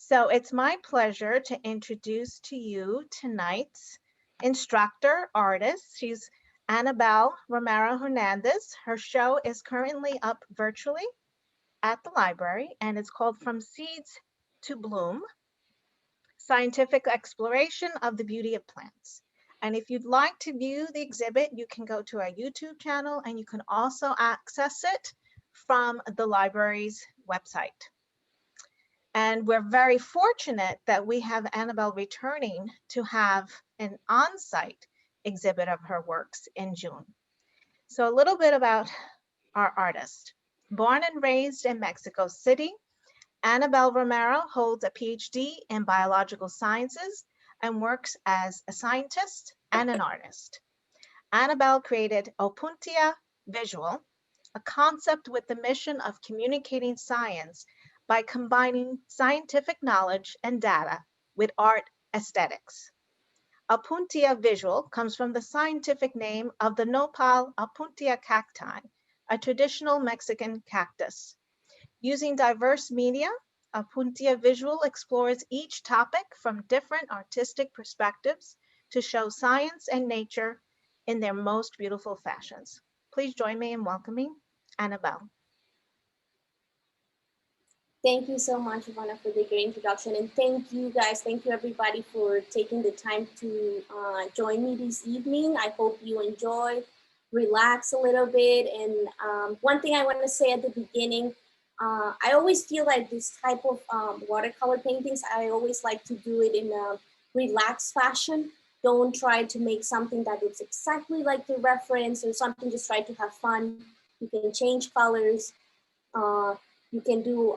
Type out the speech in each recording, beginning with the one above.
So it's my pleasure to introduce to you tonight's instructor artist. She's Annabel Romero Hernández. Her show is currently up virtually at the library, and it's called From Seeds to Bloom, Scientific Exploration of the Beauty of Plants. And if you'd like to view the exhibit, you can go to our YouTube channel, and you can also access it from the library's website. And we're very fortunate that we have Annabel returning to have an on-site exhibit of her works in June. So a little bit about our artist. Born and raised in Mexico City, Annabel Romero holds a PhD in biological sciences and works as a scientist and an artist. Annabel created Opuntia Visual, a concept with the mission of communicating science by combining scientific knowledge and data with art aesthetics. Opuntia Visual comes from the scientific name of the nopal Opuntia cacti, a traditional Mexican cactus. Using diverse media, Opuntia Visual explores each topic from different artistic perspectives to show science and nature in their most beautiful fashions. Please join me in welcoming Annabel. Thank you so much, Ivana, for the great introduction. And thank you guys, thank you everybody for taking the time to join me this evening. I hope you enjoy, relax a little bit. And one thing I want to say at the beginning, I always feel like this type of watercolor paintings, I always like to do it in a relaxed fashion. Don't try to make something that looks exactly like the reference or something, just try to have fun. You can change colors. You can do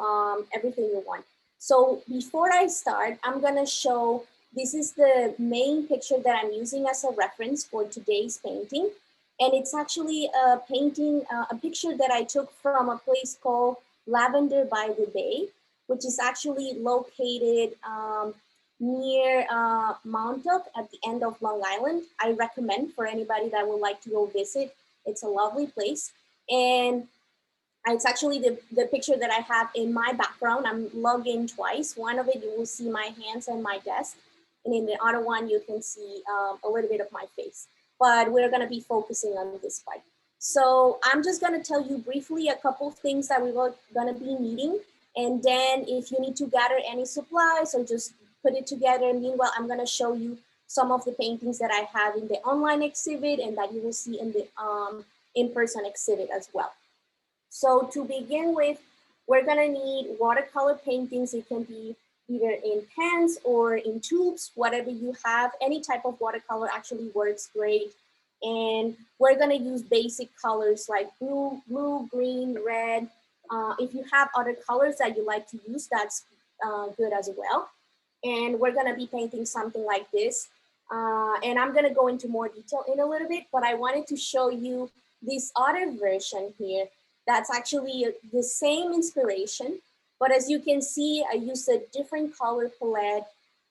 everything you want. So before I start, I'm gonna show, this is the main picture that I'm using as a reference for today's painting. And it's actually a painting, a picture that I took from a place called Lavender by the Bay, which is actually located near Montauk at the end of Long Island. I recommend for anybody that would like to go visit. It's a lovely place. And it's actually the picture that I have in my background. I'm logged in twice. One of it, you will see my hands and my desk. And in the other one, you can see a little bit of my face. But we're gonna be focusing on this part. So I'm just gonna tell you briefly a couple of things that we're gonna be needing. And then if you need to gather any supplies or just put it together, meanwhile, I'm gonna show you some of the paintings that I have in the online exhibit and that you will see in the in-person exhibit as well. So to begin with, we're gonna need watercolor paintings. It can be either in pens or in tubes, whatever you have. Any type of watercolor actually works great. And we're gonna use basic colors like blue, green, red. If you have other colors that you like to use, that's good as well. And we're gonna be painting something like this. And I'm gonna go into more detail in a little bit, but I wanted to show you this other version here. That's actually the same inspiration, but as you can see, I use a different color palette.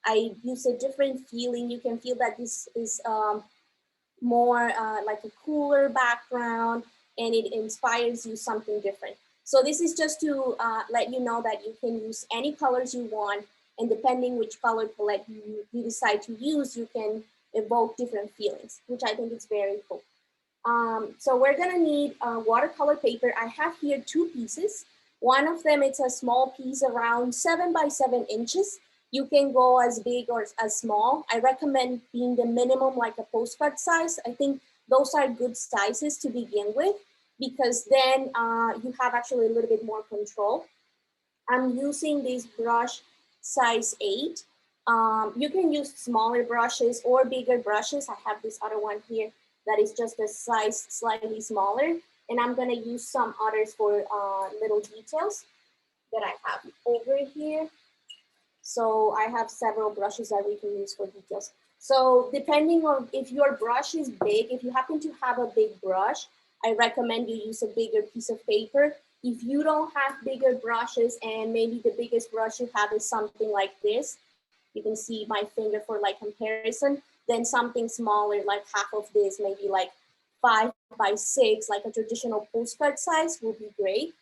I use a different feeling. You can feel that this is more like a cooler background, and it inspires you something different. So this is just to let you know that you can use any colors you want, and depending which color palette you decide to use, you can evoke different feelings, which I think is very cool. So we're gonna need watercolor paper. I have here 2 pieces. One of them, it's a small piece around 7 by 7 inches. You can go as big or as small. I recommend being the minimum like a postcard size. I think those are good sizes to begin with, because then you have actually a little bit more control. I'm using this brush size 8. You can use smaller brushes or bigger brushes. I have this other one here that is just a size slightly smaller. And I'm gonna use some others for little details that I have over here. So I have several brushes that we can use for details. So depending on if your brush is big, if you happen to have a big brush, I recommend you use a bigger piece of paper. If you don't have bigger brushes and maybe the biggest brush you have is something like this, you can see my finger for like comparison, then something smaller like half of this, maybe like 5 by 6, like a traditional postcard size will be great.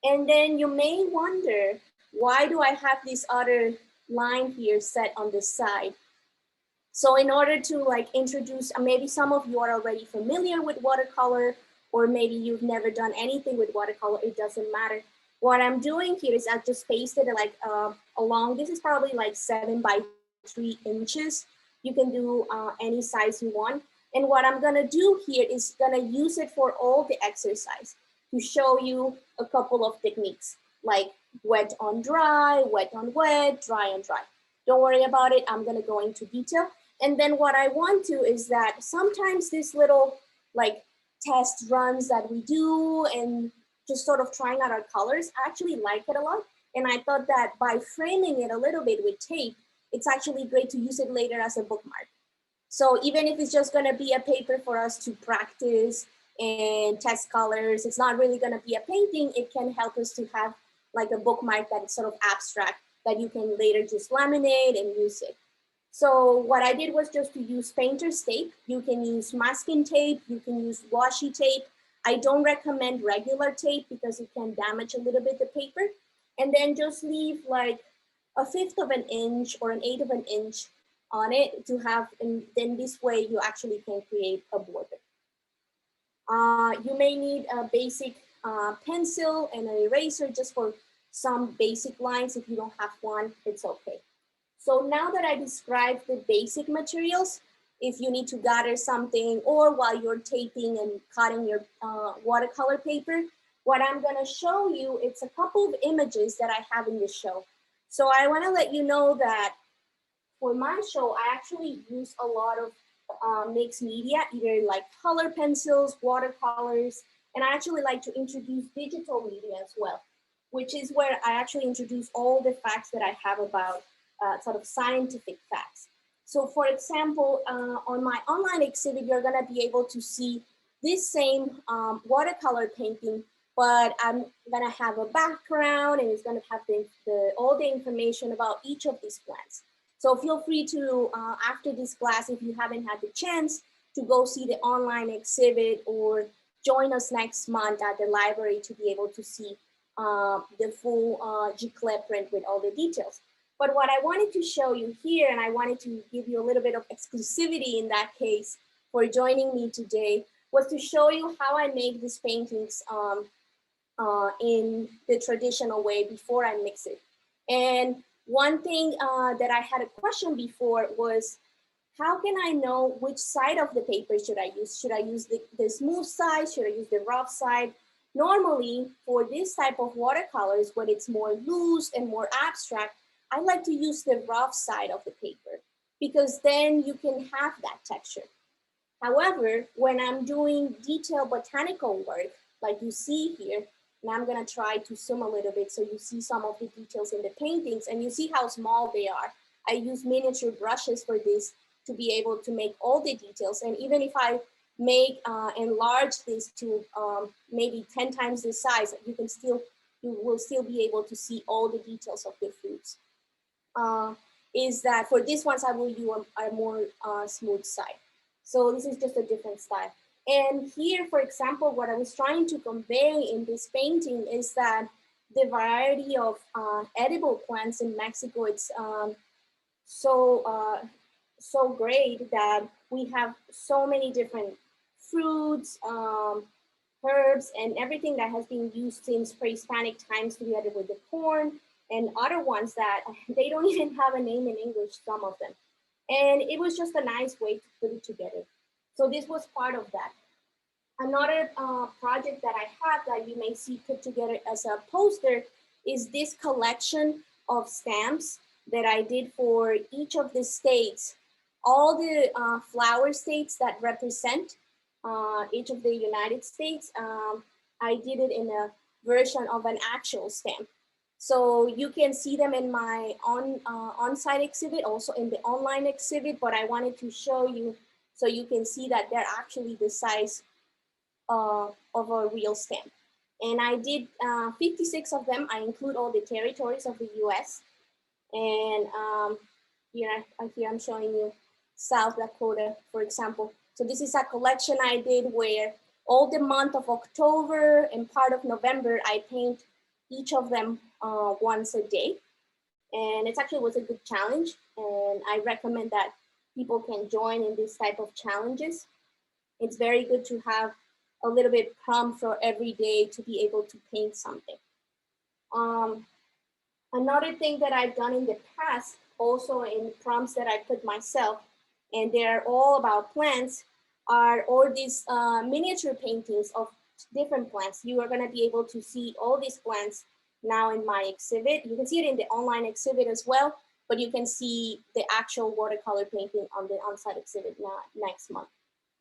And then you may wonder, why do I have this other line here set on the side. So in order to like introduce, maybe some of you are already familiar with watercolor, or maybe you've never done anything with watercolor, it doesn't matter. What I'm doing here is I just pasted it like along, this is probably like 7 by 3 inches. You can do any size you want. And what I'm gonna do here is gonna use it for all the exercise to show you a couple of techniques, like wet on dry, wet on wet, dry on dry. Don't worry about it, I'm gonna go into detail. And then what I want to is that sometimes this little like test runs that we do and just sort of trying out our colors, I actually like it a lot. And I thought that by framing it a little bit with tape, it's actually great to use it later as a bookmark. So even if it's just gonna be a paper for us to practice and test colors, it's not really gonna be a painting, it can help us to have like a bookmark that is sort of abstract that you can later just laminate and use it. So what I did was just to use painter's tape. You can use masking tape, you can use washi tape. I don't recommend regular tape because it can damage a little bit the paper. And then just leave like 1/5 of an inch or 1/8 of an inch on it to have, and then this way you actually can create a border. You may need a basic pencil and an eraser just for some basic lines. If you don't have one, it's okay. So now that I described the basic materials, if you need to gather something or while you're taping and cutting your watercolor paper, what I'm gonna show you, it's a couple of images that I have in this show. So I wanna let you know that for my show, I actually use a lot of mixed media, either like color pencils, watercolors, and I actually like to introduce digital media as well, which is where I actually introduce all the facts that I have about sort of scientific facts. So for example, on my online exhibit, you're gonna be able to see this same watercolor painting, but I'm gonna have a background and it's gonna have all the information about each of these plants. So feel free to, after this class, if you haven't had the chance to go see the online exhibit or join us next month at the library to be able to see the full giclée print with all the details. But what I wanted to show you here, and I wanted to give you a little bit of exclusivity in that case for joining me today, was to show you how I make these paintings in the traditional way before I mix it. And one thing that I had a question before was, how can I know which side of the paper should I use? Should I use the smooth side? Should I use the rough side? Normally, for this type of watercolors, when it's more loose and more abstract, I like to use the rough side of the paper because then you can have that texture. However, when I'm doing detailed botanical work, like you see here, and I'm gonna try to zoom a little bit so you see some of the details in the paintings and you see how small they are. I use miniature brushes for this to be able to make all the details. And even if I enlarge this to maybe 10 times the size, you will still be able to see all the details of the fruits. Is that for these ones, I will use a more smooth side. So this is just a different style. And here, for example, what I was trying to convey in this painting is that the variety of edible plants in Mexico, it's so great that we have so many different fruits, herbs, and everything that has been used since pre-Hispanic times together with the corn and other ones that they don't even have a name in English, some of them. And it was just a nice way to put it together. So this was part of that. Another project that I have that you may see put together as a poster is this collection of stamps that I did for each of the states, all the flower states that represent each of the United States. I did it in a version of an actual stamp. So you can see them in my on-site exhibit, also in the online exhibit, but I wanted to show you so you can see that they're actually the size of a real stamp. And I did 56 of them. I include all the territories of the US. And here I'm showing you South Dakota, for example. So this is a collection I did where all the month of October and part of November, I paint each of them once a day. And it actually was a good challenge. And I recommend that people can join in this type of challenges. It's very good to have a little bit prompt for every day to be able to paint something. Um, Another thing that I've done in the past, also in prompts that I put myself, and they're all about plants, are all these miniature paintings of different plants. You are going to be able to see all these plants now in my exhibit. You can see it in the online exhibit as well, but you can see the actual watercolor painting on the on-site exhibit next month.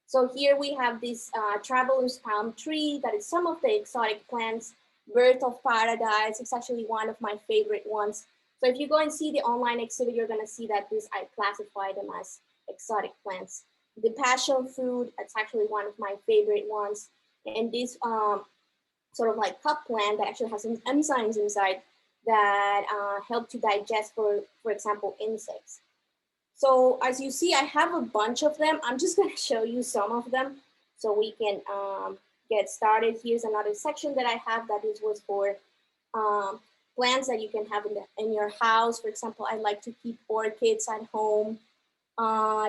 So here we have this traveler's palm tree that is some of the exotic plants. Birth of Paradise, it's actually one of my favorite ones. So if you go and see the online exhibit, you're gonna see that I classify them as exotic plants. The passion fruit, that's actually one of my favorite ones. And this sort of like cup plant that actually has some enzymes inside that help to digest, for example, insects. So as you see, I have a bunch of them. I'm just gonna show you some of them so we can get started. Here's another section that I have that was for plants that you can have in your house. For example, I like to keep orchids at home.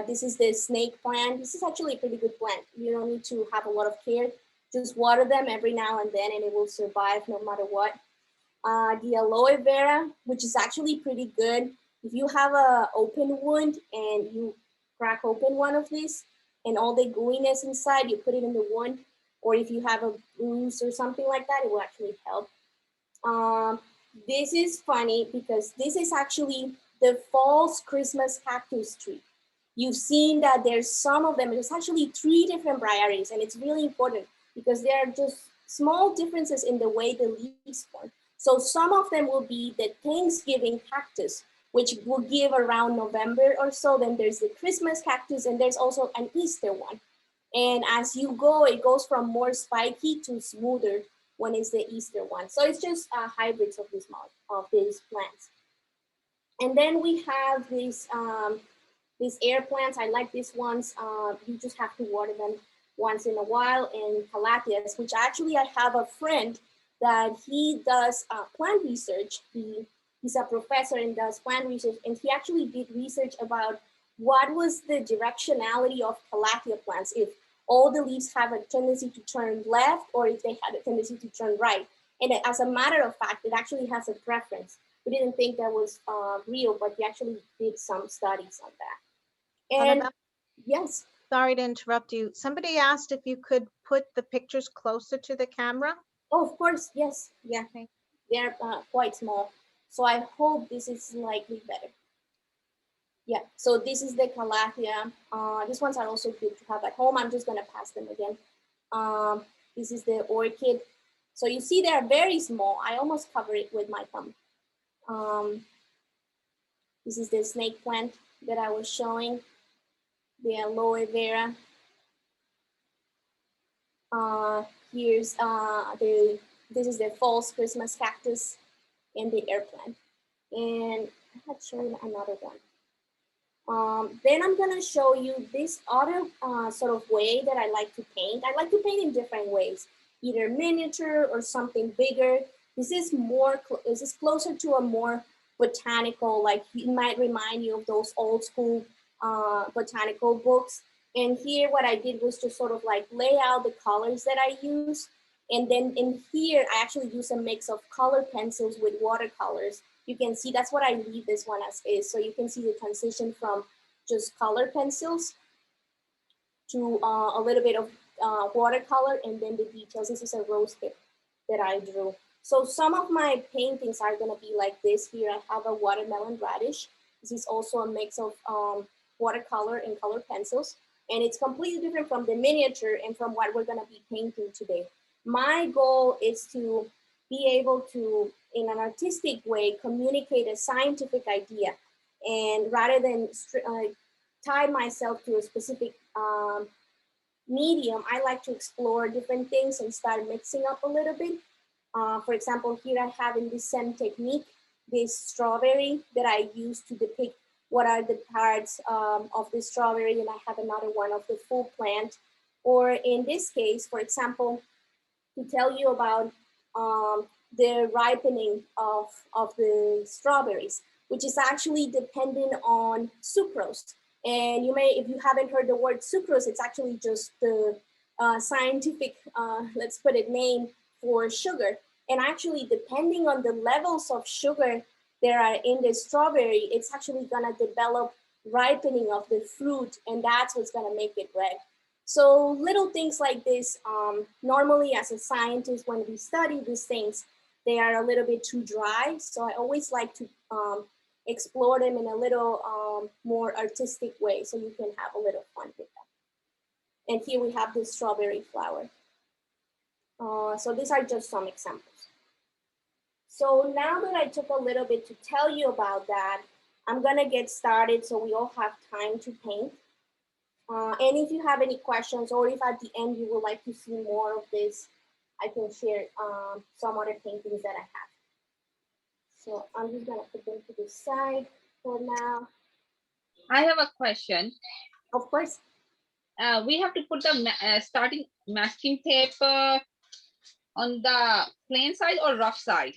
This is the snake plant. This is actually a pretty good plant. You don't need to have a lot of care. Just water them every now and then and it will survive no matter what. The aloe vera, which is actually pretty good. If you have a open wound and you crack open one of these and all the gooiness inside, you put it in the wound, or if you have a bruise or something like that, it will actually help. This is funny because this is actually the false Christmas cactus tree. You've seen that there's some of them, there's actually 3 different varieties, and it's really important because there are just small differences in the way the leaves form. So some of them will be the Thanksgiving cactus, which will give around November or so. Then there's the Christmas cactus, and there's also an Easter one. And as you go, it goes from more spiky to smoother when it's the Easter one. So it's just hybrids of these plants. And then we have these air plants. I like these ones. You just have to water them once in a while. And Calatheas, which actually I have a friend that he does plant research. He's a professor and does plant research. And he actually did research about what was the directionality of Calathea plants, if all the leaves have a tendency to turn left or if they had a tendency to turn right. And as a matter of fact, it actually has a preference. We didn't think that was real, but he actually did some studies on that. And Annabelle, yes. sorry to interrupt you. Somebody asked if you could put the pictures closer to the camera. Oh, of course, yes, yeah. Okay. They're quite small. So I hope this is slightly better. Yeah, so this is the Calathea. These ones are also good to have at home. I'm just gonna pass them again. This is the orchid. So you see they're very small. I almost cover it with my thumb. This is the snake plant that I was showing, the aloe vera. Here's this is the false Christmas cactus and the air plant. And I had shown another one. Then I'm gonna show you this other sort of way that I like to paint. I like to paint in different ways, either miniature or something bigger. This is closer to a more botanical, like it might remind you of those old school botanical books. And here what I did was to sort of like lay out the colors that I use. And then in here, I actually use a mix of color pencils with watercolors. You can see that's what I leave this one as is. So you can see the transition from just color pencils to a little bit of watercolor and then the details. This is a rose hip that I drew. So some of my paintings are gonna be like this. Here I have a watermelon radish. This is also a mix of watercolor and color pencils. And it's completely different from the miniature and from what we're gonna be painting today. My goal is to be able to, in an artistic way, communicate a scientific idea. And rather than tie myself to a specific medium, I like to explore different things and start mixing up a little bit. For example, here I have in this same technique, this strawberry that I use to depict what are the parts of the strawberry, and I have another one of the full plant. Or in this case, for example, to tell you about the ripening of the strawberries. which is actually dependent on sucrose. And you may, if you haven't heard the word sucrose, it's actually just the scientific, let's put it, name for sugar. And actually, depending on the levels of sugar there are in the strawberry, it's actually gonna develop ripening of the fruit, and that's what's gonna make it red. So little things like this, normally as a scientist, when we study these things, they are a little bit too dry. So I always like to explore them in a little more artistic way, so you can have a little fun with them. And here we have the strawberry flower. So these are just some examples. So now that I took a little bit to tell you about that, I'm gonna get started so we all have time to paint. And if you have any questions, or if at the end you would like to see more of this, I can share some other paintings that I have. So I'm just gonna put them to the side for now. I have a question. Of course. We have to put the starting masking tape on the plain side or rough side?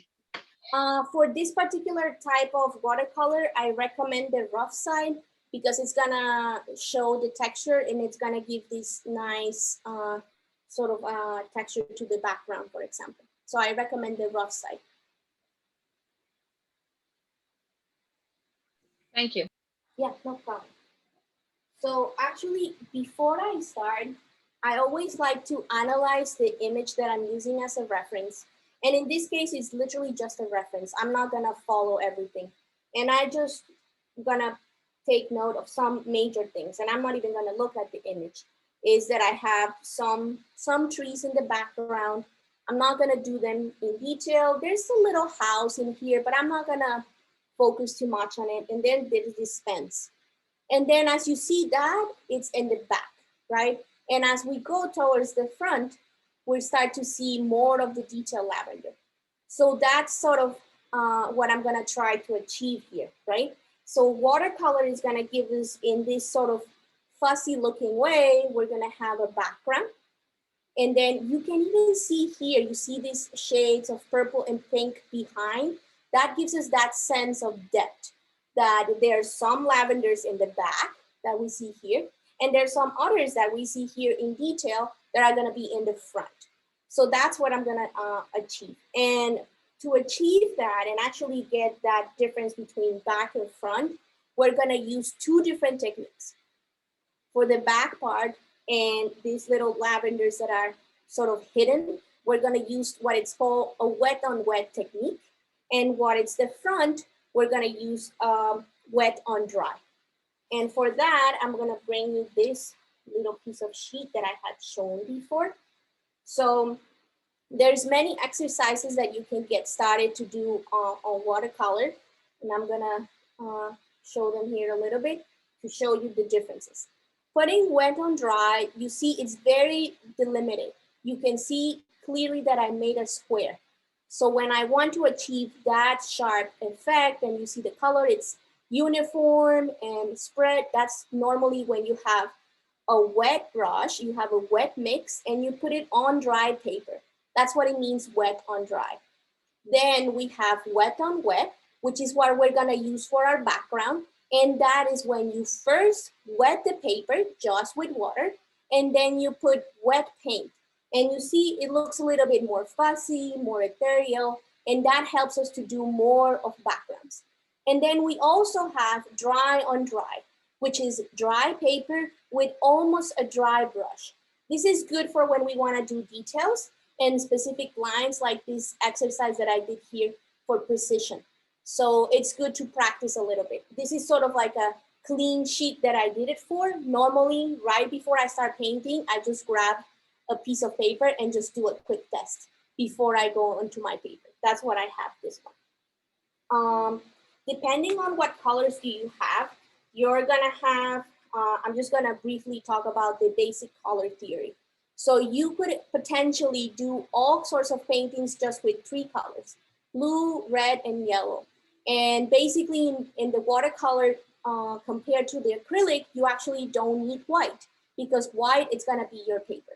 For this particular type of watercolor, I recommend the rough side because it's gonna show the texture and it's gonna give this nice sort of texture to the background, for example. So I recommend the rough side. Thank you. Yeah, no problem. So actually, before I start, I always like to analyze the image that I'm using as a reference. And in this case, it's literally just a reference. I'm not gonna follow everything. And I just gonna take note of some major things. And I'm not even gonna look at the image. Is that I have some trees in the background. I'm not gonna do them in detail. There's a little house in here, but I'm not gonna focus too much on it. And then there's this fence. And then as you see that, it's in the back, right? And as we go towards the front, we start to see more of the detailed lavender. So that's sort of what I'm gonna try to achieve here, right? So watercolor is gonna give us in this sort of fussy looking way, we're gonna have a background. And then you can even see here, you see these shades of purple and pink behind. That gives us that sense of depth, that there's some lavenders in the back that we see here. And there's some others that we see here in detail that are gonna be in the front. So that's what I'm gonna achieve. And to achieve that and actually get that difference between back and front, we're gonna use two different techniques. For the back part and these little lavenders that are sort of hidden, we're gonna use what it's called a wet on wet technique. And what it's the front, we're gonna use wet on dry. And for that, I'm gonna bring you this little piece of sheet that I had shown before. So there's many exercises that you can get started to do on watercolor. And I'm gonna show them here a little bit to show you the differences. Putting wet on dry, you see it's very delimited. You can see clearly that I made a square. So when I want to achieve that sharp effect and you see the color, it's uniform and spread, that's normally when you have a wet brush, you have a wet mix and you put it on dry paper. That's what it means, wet on dry. Then we have wet on wet, which is what we're gonna use for our background. And that is when you first wet the paper just with water, and then you put wet paint. And you see it looks a little bit more fuzzy, more ethereal, and that helps us to do more of backgrounds. And then we also have dry on dry, which is dry paper with almost a dry brush. This is good for when we wanna do details and specific lines like this exercise that I did here for precision. So it's good to practice a little bit. This is sort of like a clean sheet that I did it for. Normally, right before I start painting, I just grab a piece of paper and just do a quick test before I go onto my paper. That's what I have this one. Depending on what colors do you have, you're gonna have, I'm just gonna briefly talk about the basic color theory. So you could potentially do all sorts of paintings just with three colors, blue, red, and yellow. And basically in the watercolor, compared to the acrylic, you actually don't need white because white is gonna be your paper.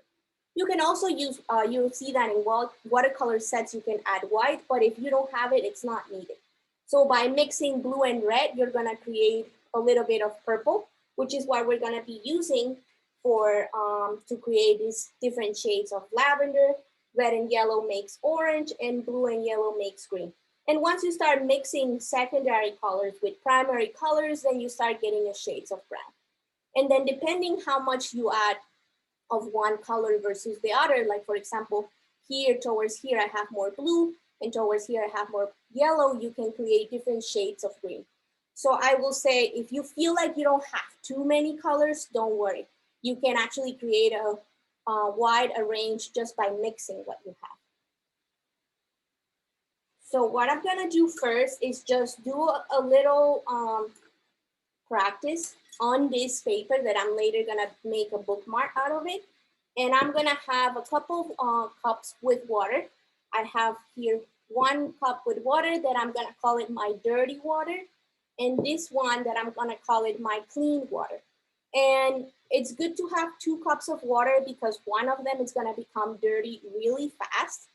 You can also use, you'll see that in watercolor sets, you can add white, but if you don't have it, it's not needed. So by mixing blue and red, you're gonna create a little bit of purple, which is what we're gonna be using for to create these different shades of lavender. Red and yellow makes orange, and blue and yellow makes green. And once you start mixing secondary colors with primary colors, then you start getting the shades of brown. And then depending how much you add of one color versus the other, like for example, here towards here, I have more blue, and towards here, I have more yellow, you can create different shades of green. So I will say, if you feel like you don't have too many colors, don't worry. You can actually create a wide range just by mixing what you have. So what I'm gonna do first is just do a little practice on this paper that I'm later gonna make a bookmark out of it. And I'm gonna have a couple cups with water. I have here 1 cup with water that I'm gonna call it my dirty water. And this one that I'm gonna call it my clean water. And it's good to have 2 cups of water because one of them is gonna become dirty really fast.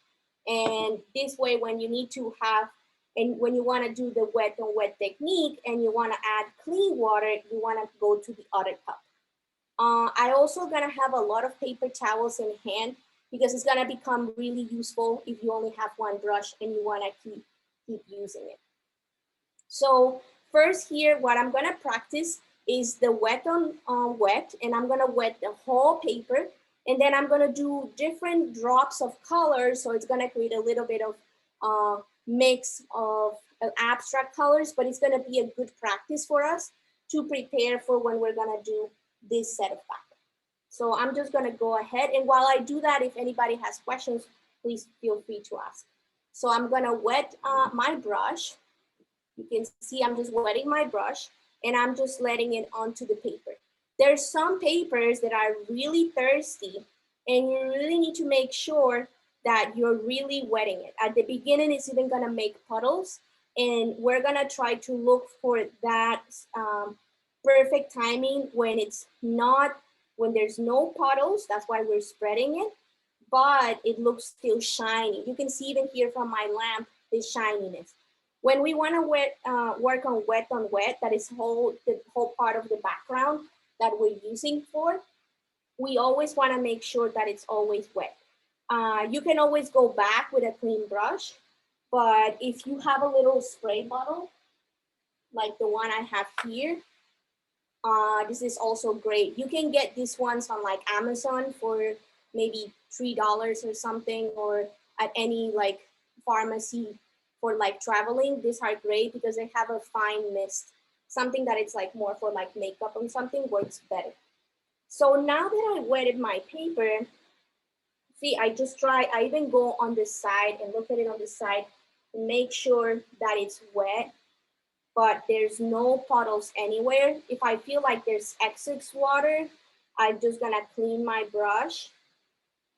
And this way, when you need to have, and when you wanna do the wet on wet technique and you wanna add clean water, you wanna go to the other cup. I also gonna have a lot of paper towels in hand because it's gonna become really useful if you only have one brush and you wanna keep using it. So first here, what I'm gonna practice is the wet on wet, and I'm gonna wet the whole paper, and then I'm gonna do different drops of color, so it's gonna create a little bit of mix of abstract colors, but it's gonna be a good practice for us to prepare for when we're gonna do this set of background. So I'm just gonna go ahead, and while I do that, if anybody has questions, please feel free to ask. So I'm gonna wet my brush. You can see I'm just wetting my brush, and I'm just letting it onto the paper. There's some papers that are really thirsty, and you really need to make sure that you're really wetting it. At the beginning, it's even gonna make puddles, and we're gonna try to look for that perfect timing when it's not, when there's no puddles. That's why we're spreading it, but it looks still shiny. You can see even here from my lamp, the shininess. When we want to work on wet, that is the whole part of the background that we're using for, we always want to make sure that it's always wet. You can always go back with a clean brush, but if you have a little spray bottle, like the one I have here, this is also great. You can get these ones on like Amazon for maybe $3 or something, or at any like pharmacy for like traveling. These are great because they have a fine mist. Something that it's like more for like makeup or something works better. So now that I wetted my paper, see, I even go on the side and look at it on the side and make sure that it's wet, but there's no puddles anywhere. If I feel like there's excess water, I'm just gonna clean my brush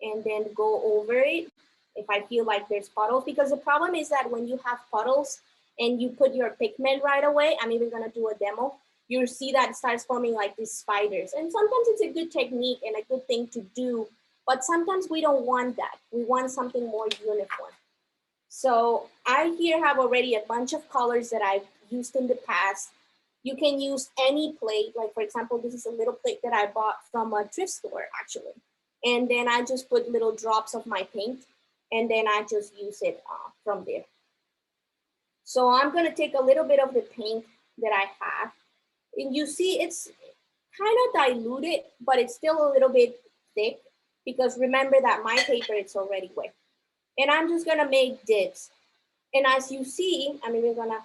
and then go over it if I feel like there's puddles, because the problem is that when you have puddles and you put your pigment right away, I'm even gonna do a demo, you'll see that it starts forming like these spiders. And sometimes it's a good technique and a good thing to do, but sometimes we don't want that. We want something more uniform. So I here have already a bunch of colors that I've used in the past. You can use any plate, like for example, this is a little plate that I bought from a thrift store actually. And then I just put little drops of my paint, and then I just use it from there. So I'm gonna take a little bit of the paint that I have, and you see it's kind of diluted, but it's still a little bit thick because remember that my paper is already wet. And I'm just gonna make dips. And as you see, I'm even gonna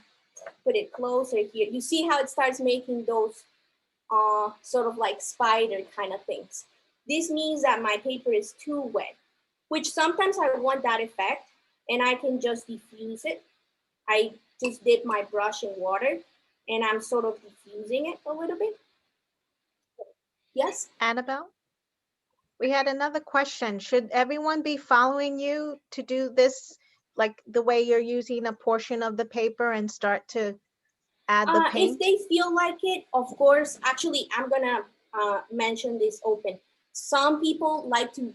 put it closer here. You see how it starts making those sort of like spider kind of things. This means that my paper is too wet, which sometimes I want that effect and I can just diffuse it. I just dip my brush in water and I'm sort of diffusing it a little bit. Yes? Annabelle, we had another question. Should everyone be following you to do this, like the way you're using a portion of the paper and start to add the paint? If they feel like it, of course. Actually, I'm gonna mention this open. Some people like to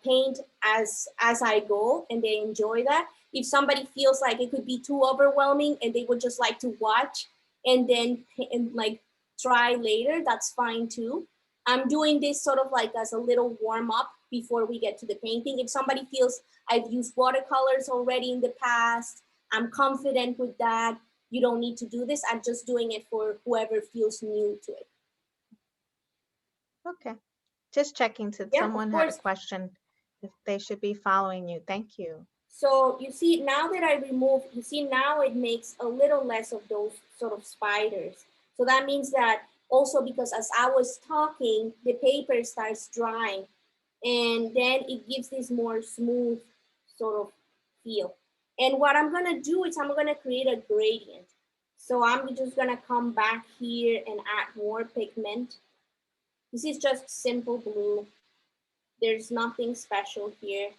paint as I go and they enjoy that. If somebody feels like it could be too overwhelming and they would just like to watch and then like try later, that's fine too. I'm doing this sort of like as a little warm up before we get to the painting. If somebody feels I've used watercolors already in the past, I'm confident with that, you don't need to do this. I'm just doing it for whoever feels new to it. Okay. Just checking to Yeah, someone of had a course. question if they should be following you. Thank you. So you see, now that I remove, you see now it makes a little less of those sort of spiders. So that means that also because as I was talking, the paper starts drying and then it gives this more smooth sort of feel. And what I'm gonna do is I'm gonna create a gradient. So I'm just gonna come back here and add more pigment. This is just simple blue. There's nothing special here.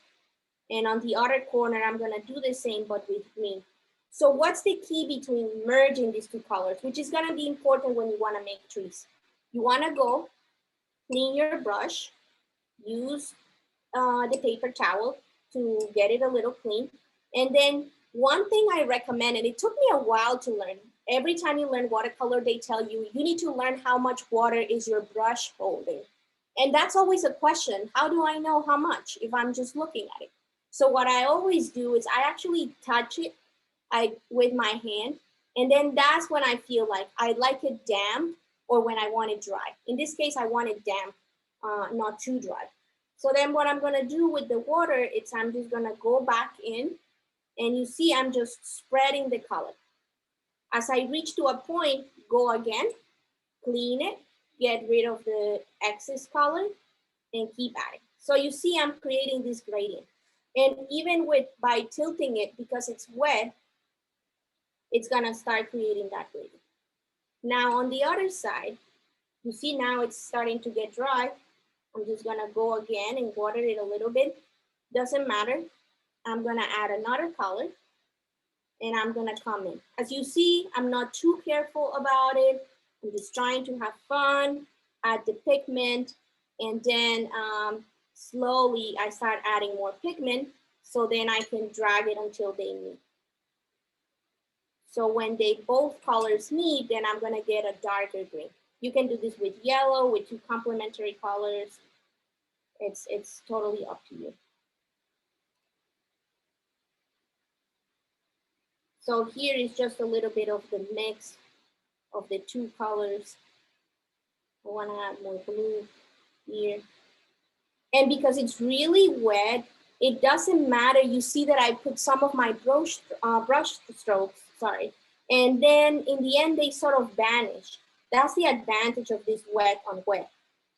And on the other corner, I'm gonna do the same, but with green. So what's the key between merging these two colors, which is gonna be important when you wanna make trees? You wanna go clean your brush, use the paper towel to get it a little clean. And then one thing I recommend, and it took me a while to learn, every time you learn watercolor, they tell you, you need to learn how much water is your brush holding. And that's always a question. How do I know how much if I'm just looking at it? So what I always do is I actually touch it with my hand. And then that's when I feel like I like it damp or when I want it dry. In this case, I want it damp, not too dry. So then what I'm gonna do with the water is I'm just gonna go back in and you see I'm just spreading the color. As I reach to a point, go again, clean it, get rid of the excess color and keep adding. So you see I'm creating this gradient. And even by tilting it, because it's wet, it's gonna start creating that gradient. Now on the other side, you see now it's starting to get dry. I'm just gonna go again and water it a little bit. Doesn't matter. I'm gonna add another color and I'm gonna come in. As you see, I'm not too careful about it. I'm just trying to have fun, add the pigment, and then slowly I start adding more pigment so then I can drag it until they meet. So when they both colors meet, then I'm gonna get a darker green. You can do this with yellow, with two complementary colors. It's totally up to you. So here is just a little bit of the mix of the two colors. I want to add more blue here. And because it's really wet, it doesn't matter. You see that I put some of my brush strokes, sorry. And then in the end, they sort of vanish. That's the advantage of this wet on wet.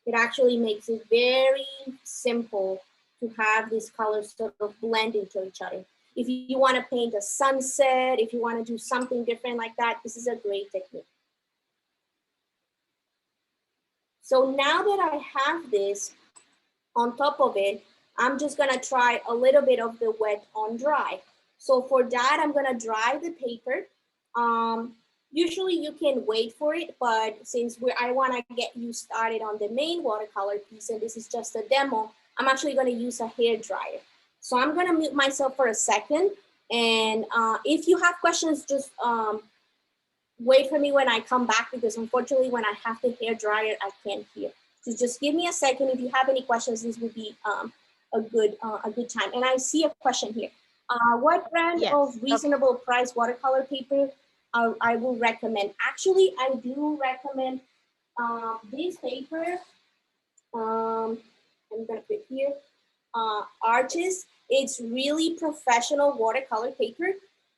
It actually makes it very simple to have these colors sort of blend into each other. If you want to paint a sunset, if you want to do something different like that, this is a great technique. So now that I have this on top of it, I'm just gonna try a little bit of the wet on dry. So for that, I'm gonna dry the paper. Usually you can wait for it, but since I wanna get you started on the main watercolor piece, and this is just a demo, I'm actually gonna use a hair dryer. So I'm gonna mute myself for a second. And if you have questions, just wait for me when I come back, because unfortunately when I have the hair dryer, I can't hear. So just give me a second. If you have any questions, this would be a good time. And I see a question here. What brand of reasonable price watercolor paper I will recommend? Actually, I do recommend this paper. I'm gonna put here, Arches. It's really professional watercolor paper.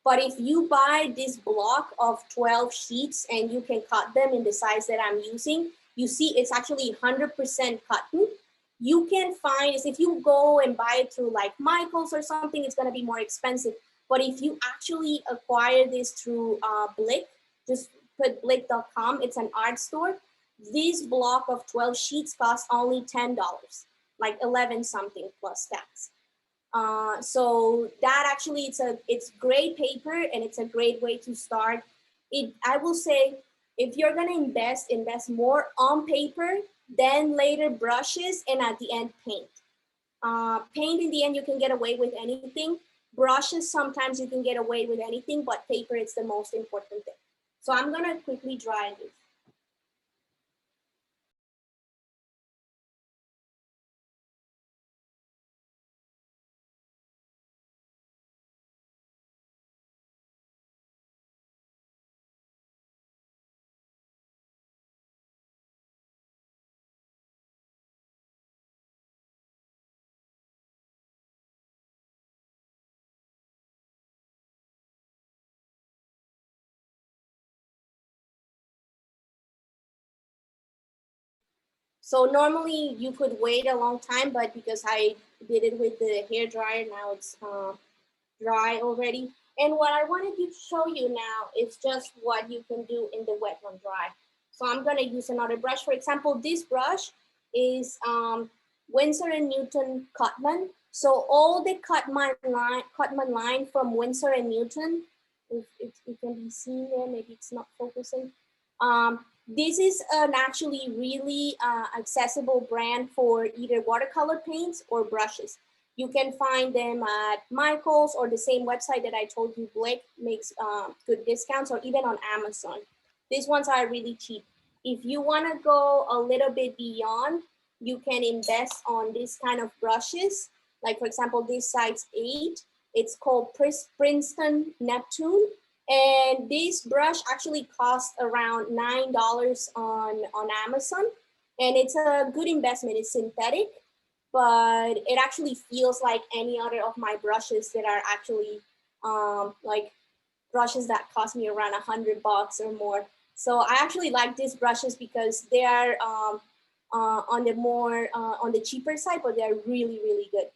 But if you buy this block of 12 sheets and you can cut them in the size that I'm using, you see it's actually 100% cotton. You can find, if you go and buy it through like Michael's or something, it's gonna be more expensive. But if you actually acquire this through Blick, just put blick.com, it's an art store. This block of 12 sheets costs only $10, like 11 something plus tax. So that actually, it's great paper and it's a great way to start. I will say, if you're gonna invest more on paper, then later brushes, and at the end paint. Paint in the end, you can get away with anything. Brushes, sometimes you can get away with anything, but paper is the most important thing. So I'm gonna quickly dry this. So normally you could wait a long time, but because I did it with the hair dryer, now it's dry already. And what I wanted to show you now is just what you can do in the wet on dry. So I'm gonna use another brush. For example, this brush is Winsor & Newton Cutman. So all the Cutman line from Winsor & Newton, if it can be seen there, maybe it's not focusing. This is an actually really accessible brand for either watercolor paints or brushes. You can find them at Michael's or the same website that I told you, Blake makes good discounts, or even on Amazon. These ones are really cheap. If you want to go a little bit beyond, you can invest on this kind of brushes. Like for example, this size 8, it's called Princeton Neptune. And this brush actually costs around $9 on Amazon. And it's a good investment. It's synthetic, but it actually feels like any other of my brushes that are actually like brushes that cost me around $100 or more. So I actually like these brushes because they are on the cheaper side, but they're really, really good.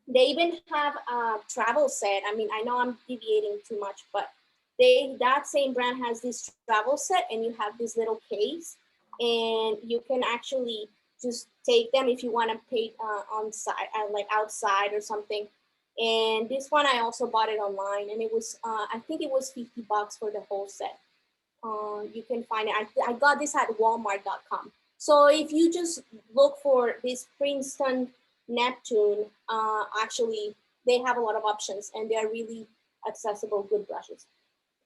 They even have a travel set. I mean, I know I'm deviating too much, but that same brand has this travel set, and you have this little case, and you can actually just take them if you want to paint on site, like outside or something. And this one I also bought it online, and it was I think it was $50 for the whole set. You can find it. I got this at Walmart.com. So if you just look for this Princeton Neptune, actually they have a lot of options, and they are really accessible, good brushes.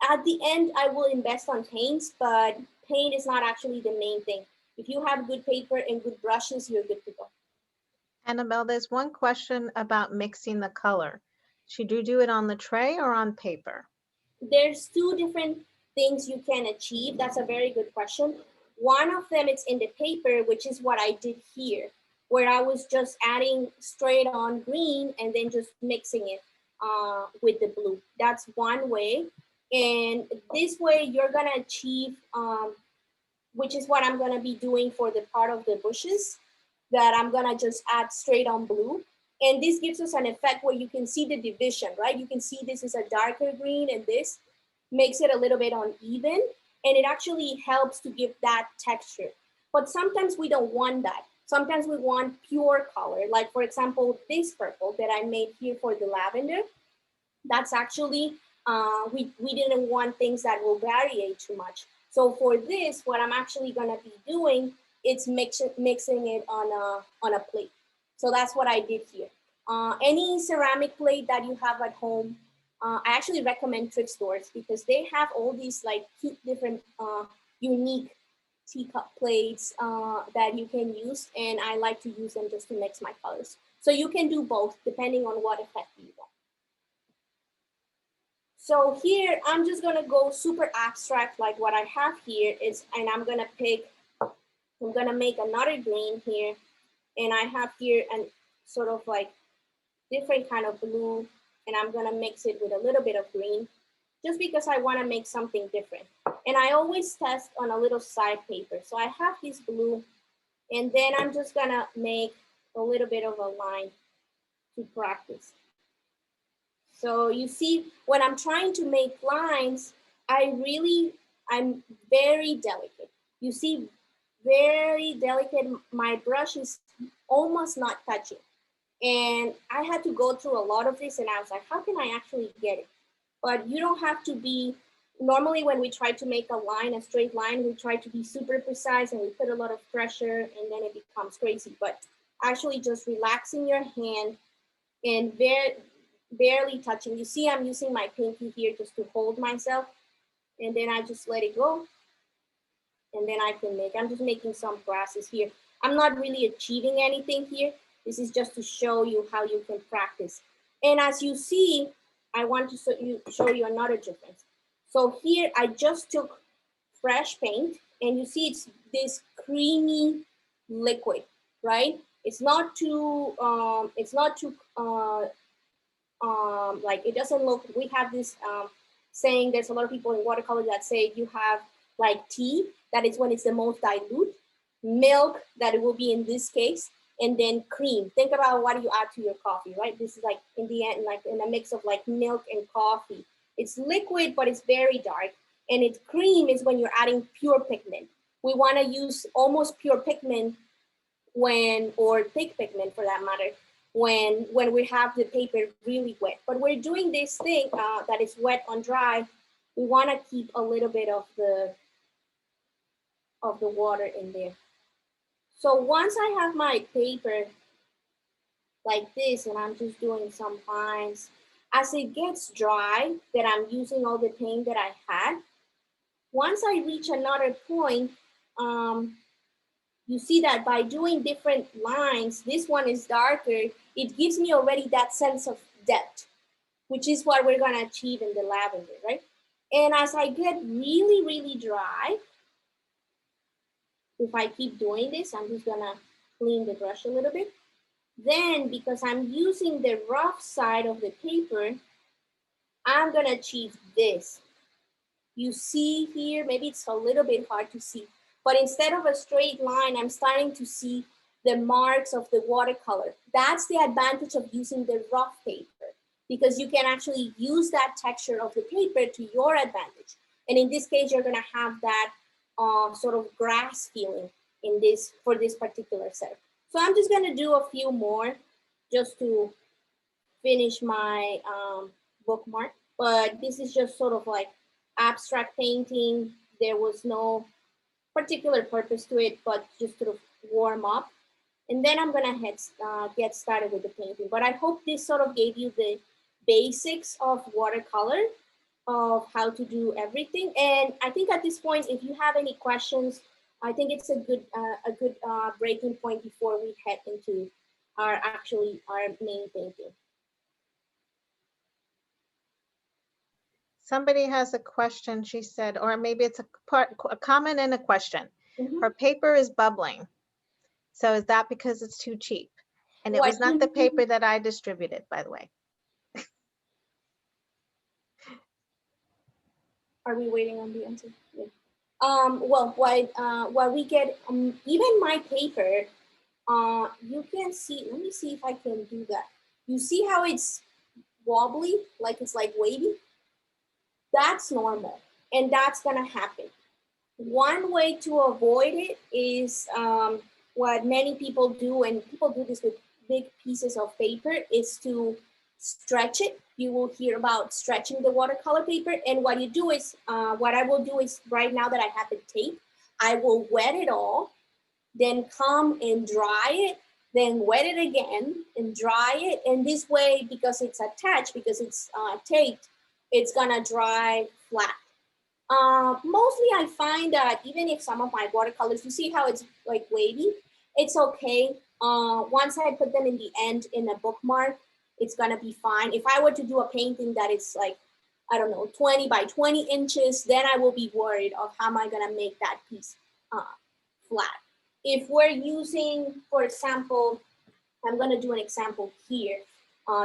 At the end, I will invest on paints, but paint is not actually the main thing. If you have good paper and good brushes, you're good to go. Annabelle, there's one question about mixing the color. Should you do it on the tray or on paper? There's two different things you can achieve. That's a very good question. One of them is in the paper, which is what I did here, where I was just adding straight on green and then just mixing it with the blue. That's one way. And this way you're gonna achieve, which is what I'm gonna be doing for the part of the bushes, that I'm gonna just add straight on blue. And this gives us an effect where you can see the division, right? You can see this is a darker green, and this makes it a little bit uneven, and it actually helps to give that texture. But sometimes we don't want that. Sometimes we want pure color. Like for example, this purple that I made here for the lavender, that's actually, we didn't want things that will vary too much. So for this, what I'm actually gonna be doing is mixing it on a plate. So that's what I did here. Any ceramic plate that you have at home, I actually recommend thrift stores because they have all these like cute different unique teacup plates that you can use, and I like to use them just to mix my colors. So you can do both depending on what effect you want. So here, I'm just gonna go super abstract like what I have here is, and I'm gonna make another green here, and I have here an sort of like different kind of blue, and I'm gonna mix it with a little bit of green, just because I wanna make something different. And I always test on a little side paper. So I have this blue, and then I'm just gonna make a little bit of a line to practice. So you see, when I'm trying to make lines, I'm very delicate. You see, very delicate, my brush is almost not touching. And I had to go through a lot of this, and I was like, how can I actually get it? But you don't have to be, normally when we try to make a line, a straight line, we try to be super precise and we put a lot of pressure, and then it becomes crazy. But actually just relaxing your hand and barely touching. You see, I'm using my pinky here just to hold myself, and then I just let it go. And then I can make, I'm just making some grasses here. I'm not really achieving anything here. This is just to show you how you can practice. And as you see, I want to show you another difference. So here I just took fresh paint, and you see it's this creamy liquid, right? It's not too, like, it doesn't look, we have this saying, there's a lot of people in watercolor that say you have like tea, that is when it's the most dilute, milk, that it will be in this case, and then cream. Think about what you add to your coffee, right? This is like in the end, like in a mix of like milk and coffee. It's liquid, but it's very dark. And it's cream is when you're adding pure pigment. We want to use almost pure pigment when, or thick pigment for that matter, when we have the paper really wet. But we're doing this thing that is wet on dry. We want to keep a little bit of the water in there. So once I have my paper like this, and I'm just doing some lines, as it gets dry, that I'm using all the paint that I had, once I reach another point, you see that by doing different lines, this one is darker, it gives me already that sense of depth, which is what we're gonna achieve in the lavender, right? And as I get really, really dry, if I keep doing this, I'm just gonna clean the brush a little bit. Then, because I'm using the rough side of the paper, I'm gonna achieve this. You see here, maybe it's a little bit hard to see, but instead of a straight line, I'm starting to see the marks of the watercolor. That's the advantage of using the rough paper, because you can actually use that texture of the paper to your advantage. And in this case, you're gonna have that sort of grass feeling in this, for this particular set. So I'm just gonna do a few more just to finish my bookmark, but this is just sort of like abstract painting. There was no particular purpose to it, but just sort of warm up. And then I'm gonna get started with the painting. But I hope this sort of gave you the basics of watercolor, of how to do everything. And I think at this point, if you have any questions, I think it's a good breaking point before we head into our main painting. Somebody has a question, she said, or maybe it's a comment and a question. Mhm. Her paper is bubbling. So is that because it's too cheap? And it was not the paper that I distributed, by the way. Are we waiting on the answer? Yeah. Well, while we get even my paper, you can see. Let me see if I can do that. You see how it's wobbly, like it's like wavy? That's normal, and that's gonna happen. One way to avoid it is what many people do, and people do this with big pieces of paper, is to stretch it. You will hear about stretching the watercolor paper. And what you do is, what I will do is, right now that I have the tape, I will wet it all, then come and dry it, then wet it again and dry it. And this way, because it's attached, because it's taped, it's gonna dry flat. Mostly I find that even if some of my watercolors, you see how it's like wavy, it's okay. Once I put them in the end in a bookmark, it's gonna be fine. If I were to do a painting that is like, I don't know, 20 by 20 inches, then I will be worried of how am I gonna make that piece flat. If we're using, for example, I'm gonna do an example here.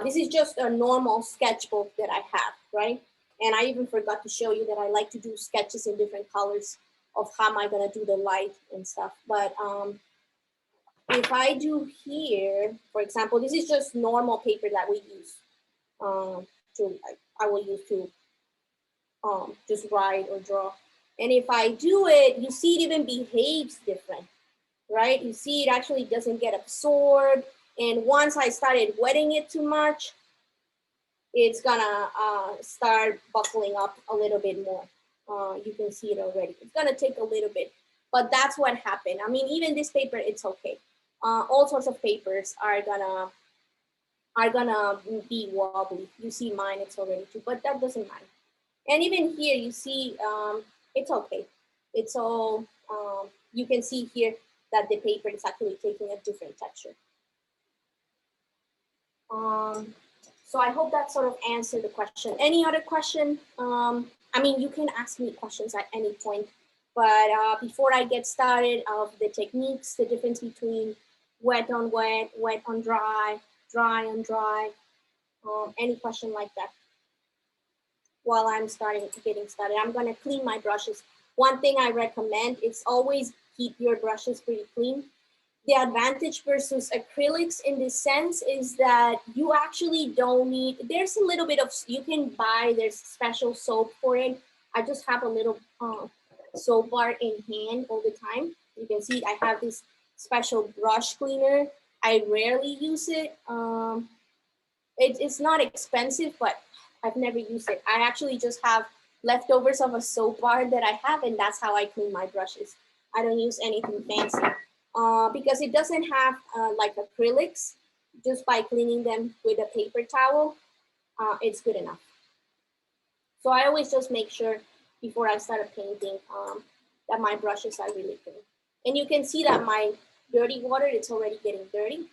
This is just a normal sketchbook that I have, right? And I even forgot to show you that I like to do sketches in different colors of how am I gonna do the light and stuff. But if I do here, for example, this is just normal paper that we use I will use to just write or draw. And if I do it, you see it even behaves different, right? You see it actually doesn't get absorbed. And once I started wetting it too much, it's gonna start buckling up a little bit more. You can see it already. It's gonna take a little bit, but that's what happened. I mean, even this paper, it's okay. All sorts of papers are gonna are gonna be wobbly. You see mine, it's already too, but that doesn't matter. And even here, you see, it's okay. It's all, you can see here that the paper is actually taking a different texture. So I hope that sort of answered the question. Any other question? I mean, you can ask me questions at any point, but before I get started of the techniques, the difference between wet on wet, wet on dry, dry on dry, any question like that? While I'm getting started, I'm gonna clean my brushes. One thing I recommend is always keep your brushes pretty clean. The advantage versus acrylics in this sense is that you actually don't need, there's a little bit of, you can buy, there's special soap for it. I just have a little soap bar in hand all the time. You can see I have this special brush cleaner. I rarely use it. It's not expensive, but I've never used it. I actually just have leftovers of a soap bar that I have, and that's how I clean my brushes. I don't use anything fancy because it doesn't have like acrylics. Just by cleaning them with a paper towel, it's good enough. So I always just make sure before I start painting that my brushes are really clean. And you can see that my dirty water, it's already getting dirty,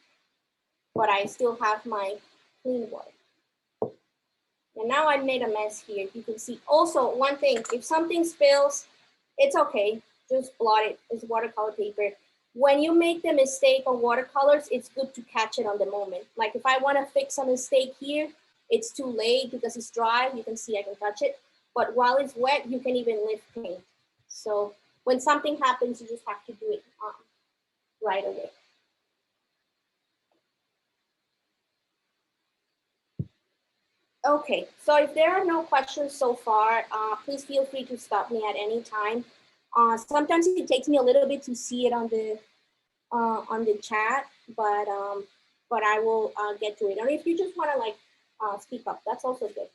but I still have my clean water. And now I made a mess here. You can see also one thing, if something spills, it's okay. Just blot it. It's watercolor paper. When you make the mistake of watercolors, it's good to catch it on the moment. Like if I want to fix a mistake here, it's too late because it's dry. You can see I can touch it. But while it's wet, you can even lift paint. So when something happens, you just have to do it right away. Okay, so if there are no questions so far, please feel free to stop me at any time. Sometimes it takes me a little bit to see it on the chat, but I will get to it. Or if you just want to like speak up, that's also good.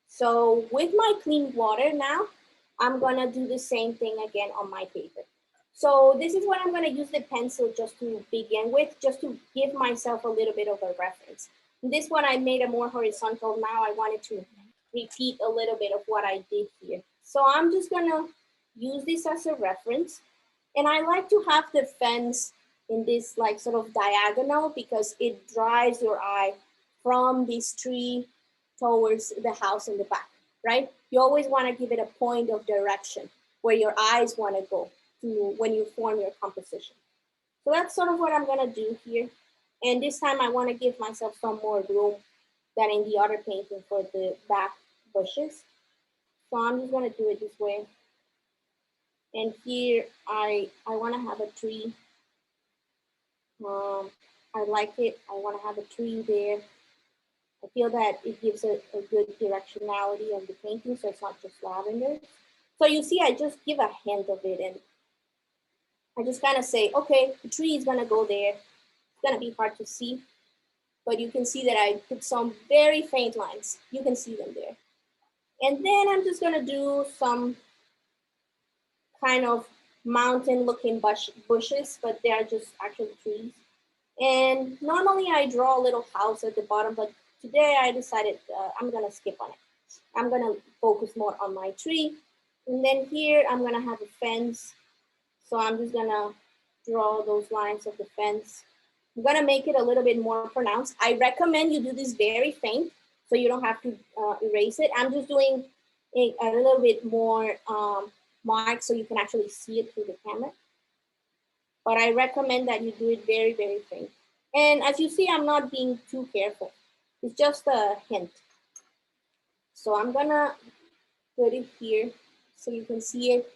So with my clean water now, I'm gonna do the same thing again on my paper. So this is what I'm gonna use the pencil just to begin with, just to give myself a little bit of a reference. This one I made a more horizontal. Now I wanted to repeat a little bit of what I did here. So I'm just gonna use this as a reference. And I like to have the fence in this like sort of diagonal because it drives your eye from this tree towards the house in the back, right? You always want to give it a point of direction where your eyes want to go to when you form your composition. So that's sort of what I'm going to do here. And this time I want to give myself some more room than in the other painting for the back bushes. So I'm just going to do it this way. And here I want to have a tree. I like it. I want to have a tree there. I feel that it gives a good directionality of the painting, so it's not just lavender. So you see, I just give a hint of it, and I just kind of say, okay, the tree is gonna go there. It's gonna be hard to see, but you can see that I put some very faint lines. You can see them there. And then I'm just gonna do some kind of mountain-looking bushes, but they are just actually trees. And normally I draw a little house at the bottom, but today I decided I'm gonna skip on it. I'm gonna focus more on my tree. And then here I'm gonna have a fence. So I'm just gonna draw those lines of the fence. I'm gonna make it a little bit more pronounced. I recommend you do this very faint so you don't have to erase it. I'm just doing a little bit more marked so you can actually see it through the camera. But I recommend that you do it very, very faint. And as you see, I'm not being too careful. It's just a hint. So I'm gonna put it here so you can see it.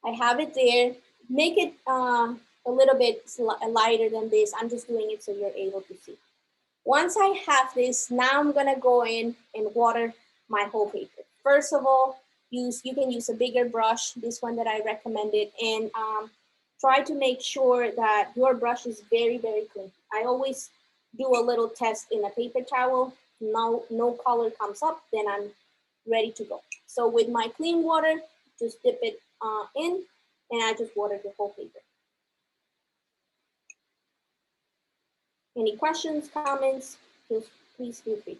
I have it there. Make it a little bit lighter than this. I'm just doing it so you're able to see. Once I have this, now I'm gonna go in and water my whole paper. First of all, you can use a bigger brush, this one that I recommended, and try to make sure that your brush is very, very clean. I always do a little test in a paper towel. No color comes up, then I'm ready to go. So with my clean water, just dip it in, and I just water the whole paper. Any questions, comments, just please feel free.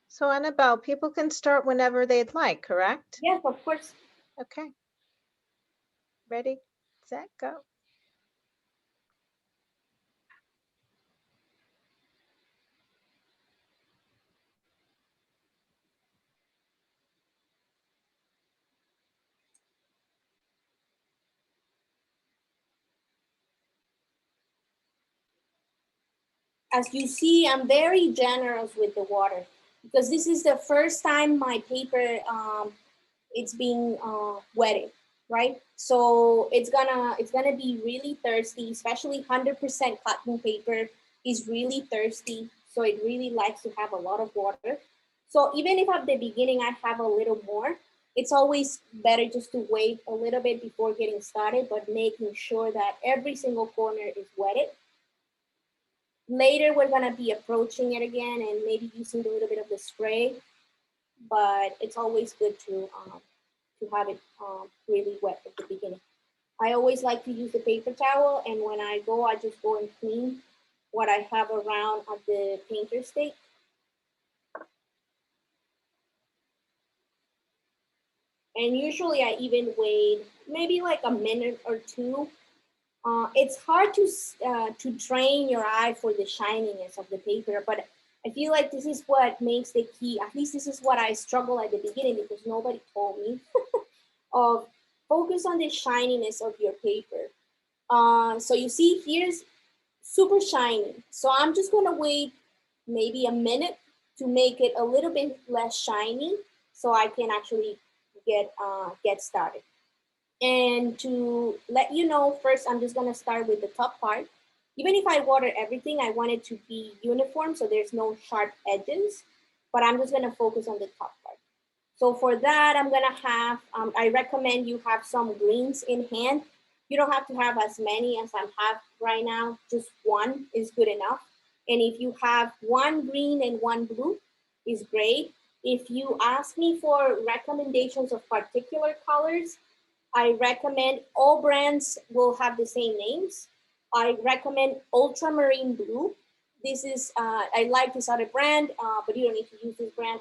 So Annabelle, people can start whenever they'd like, correct? Yes, of course. Okay. Ready, set, go. As you see, I'm very generous with the water because this is the first time my paper it's being wetted, right? So it's gonna be really thirsty, especially 100% cotton paper is really thirsty. So it really likes to have a lot of water. So even if at the beginning I have a little more, it's always better just to wait a little bit before getting started, but making sure that every single corner is wetted. Later, we're gonna be approaching it again and maybe using a little bit of the spray, but it's always good to have it really wet at the beginning. I always like to use the paper towel, and when I go, I just go and clean what I have around at the painter stake. And usually I even wait maybe like a minute or two. It's hard to train your eye for the shininess of the paper, but I feel like this is what makes the key. At least this is what I struggle at the beginning because nobody told me of focus on the shininess of your paper. So you see here's super shiny. So I'm just gonna wait maybe a minute to make it a little bit less shiny so I can actually get started. And to let you know, first, I'm just gonna start with the top part. Even if I water everything, I want it to be uniform so there's no sharp edges, but I'm just gonna focus on the top part. So for that, I'm gonna have, I recommend you have some greens in hand. You don't have to have as many as I have right now, just one is good enough. And if you have one green and one blue, is great. If you ask me for recommendations of particular colors, I recommend all brands will have the same names. I recommend ultramarine blue. This is, I like this other brand, but you don't need to use this brand.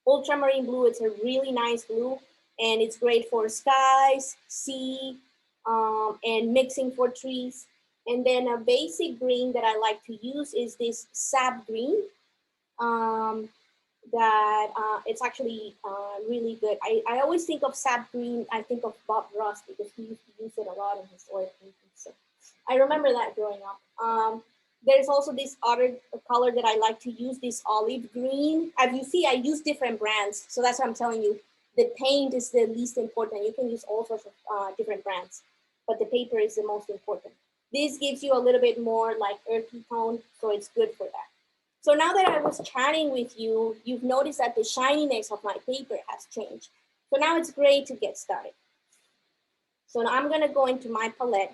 Ultramarine blue, it's a really nice blue and it's great for skies, sea, and mixing for trees. And then a basic green that I like to use is this sap green. That it's actually really good. I always think of sap green, I think of Bob Ross because he used to use it a lot in his oil paintings. So I remember that growing up. There's also this other color that I like to use, this olive green. As you see, I use different brands. So that's what I'm telling you. The paint is the least important. You can use all sorts of different brands, but the paper is the most important. This gives you a little bit more like earthy tone, so it's good for that. So now that I was chatting with you, you've noticed that the shininess of my paper has changed. So now it's great to get started. So now I'm gonna go into my palette,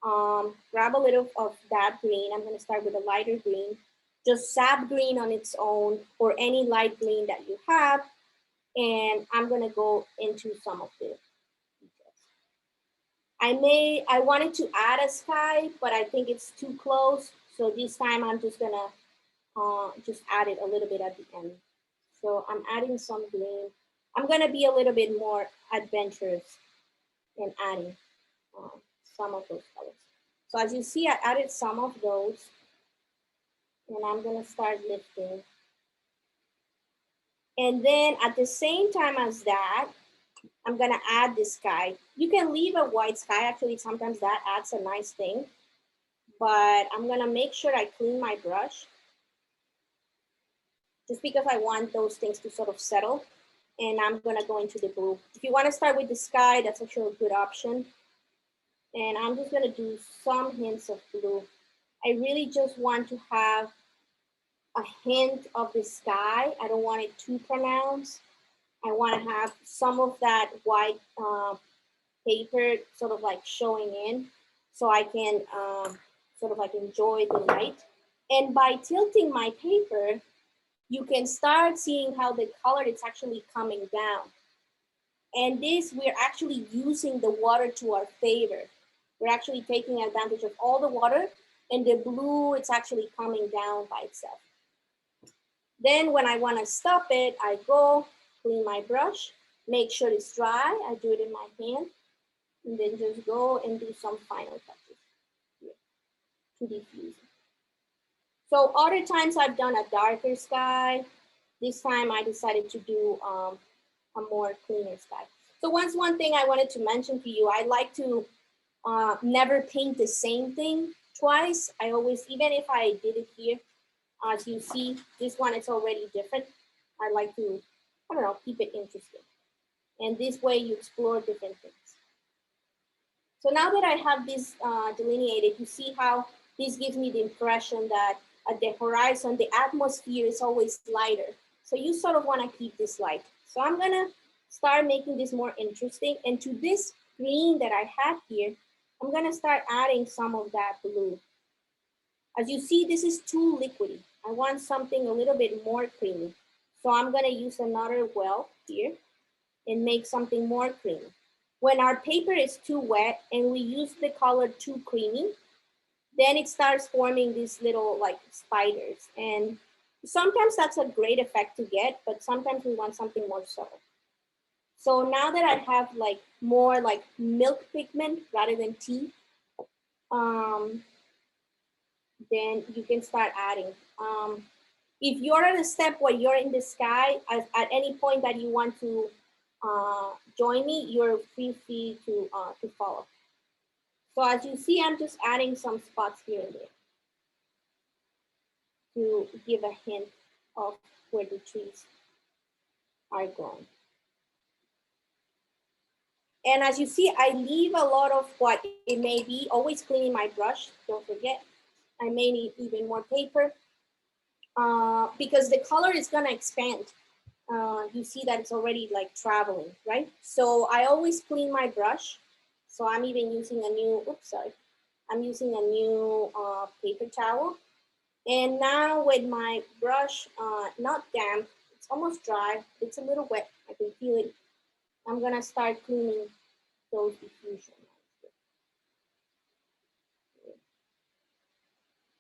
grab a little of that green. I'm gonna start with a lighter green, just sap green on its own or any light green that you have. And I'm gonna go into some of the details. I wanted to add a sky, but I think it's too close. So this time I'm just gonna just add it a little bit at the end. So I'm adding some green. I'm gonna be a little bit more adventurous in adding some of those colors. So as you see, I added some of those and I'm gonna start lifting. And then at the same time as that, I'm gonna add the sky. You can leave a white sky, actually sometimes that adds a nice thing, but I'm gonna make sure I clean my brush just because I want those things to sort of settle. And I'm gonna go into the blue. If you wanna start with the sky, that's actually a good option. And I'm just gonna do some hints of blue. I really just want to have a hint of the sky. I don't want it too pronounced. I wanna have some of that white paper sort of like showing in so I can sort of like enjoy the light. And by tilting my paper, you can start seeing how the color is actually coming down. And this, we're actually using the water to our favor. We're actually taking advantage of all the water, and the blue, it's actually coming down by itself. Then when I want to stop it, I go clean my brush, make sure it's dry. I do it in my hand, and then just go and do some final touches here to diffuse it. So other times I've done a darker sky. This time I decided to do a more cleaner sky. So one thing I wanted to mention to you, I like to never paint the same thing twice. I always, even if I did it here, as you see, this one is already different. I like to, I don't know, keep it interesting. And this way you explore different things. So now that I have this delineated, you see how this gives me the impression that at the horizon, the atmosphere is always lighter. So you sort of want to keep this light. So I'm gonna start making this more interesting. And to this green that I have here, I'm gonna start adding some of that blue. As you see, this is too liquidy. I want something a little bit more creamy. So I'm gonna use another well here and make something more creamy. When our paper is too wet and we use the color too creamy, then it starts forming these little like spiders. And sometimes that's a great effect to get, but sometimes we want something more subtle. So now that I have like more like milk pigment rather than tea, then you can start adding. If you're at a step where you're in the sky, at any point that you want to join me, you're free to follow. So as you see, I'm just adding some spots here and there to give a hint of where the trees are going. And as you see, I leave a lot of what it may be, always cleaning my brush, don't forget. I may need even more paper because the color is gonna expand. You see that it's already like traveling, right? So I always clean my brush. So I'm even using a new, oops, sorry. I'm using a new paper towel. And now with my brush not damp, it's almost dry, it's a little wet, I can feel it. I'm gonna start cleaning those diffusion.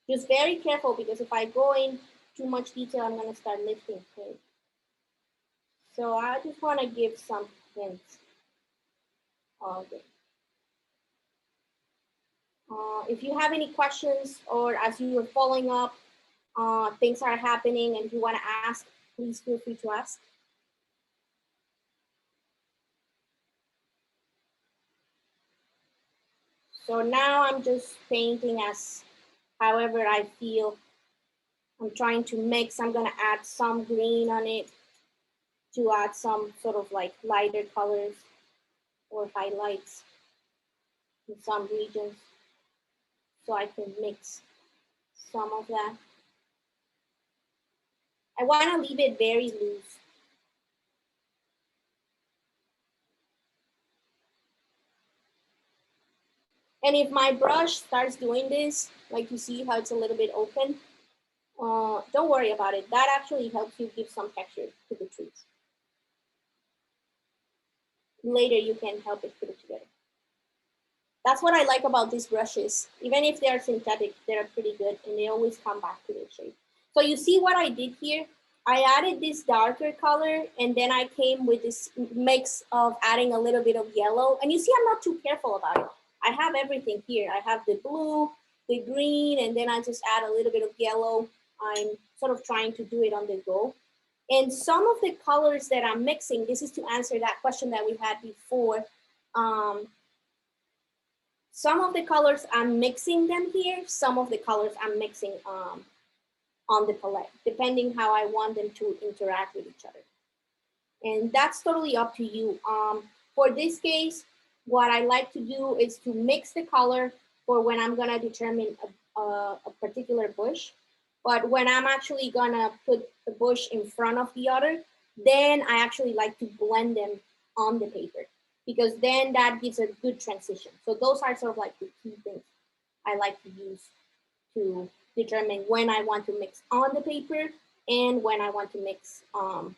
Just very careful because if I go in too much detail, I'm gonna start lifting paint. So I just wanna give some hints of it. If you have any questions or as you are following up, things are happening and if you wanna ask, please feel free to ask. So now I'm just painting as however I feel. I'm trying to mix, I'm gonna add some green on it to add some sort of like lighter colors or highlights in some regions. So I can mix some of that. I wanna leave it very loose. And if my brush starts doing this, like you see how it's a little bit open, don't worry about it. That actually helps you give some texture to the trees. Later, you can help it put it together. That's what I like about these brushes. Even if they're synthetic, they're pretty good and they always come back to their shape. So you see what I did here? I added this darker color and then I came with this mix of adding a little bit of yellow. And you see, I'm not too careful about it. I have everything here. I have the blue, the green, and then I just add a little bit of yellow. I'm sort of trying to do it on the go. And some of the colors that I'm mixing, this is to answer that question that we had before. Some of the colors I'm mixing them here. Some of the colors I'm mixing on the palette, depending how I want them to interact with each other. And that's totally up to you. For this case, what I like to do is to mix the color for when I'm gonna determine a particular bush. But when I'm actually gonna put the bush in front of the other, then I actually like to blend them on the paper because then that gives a good transition. So those are sort of like the key things I like to use to determine when I want to mix on the paper and when I want to mix on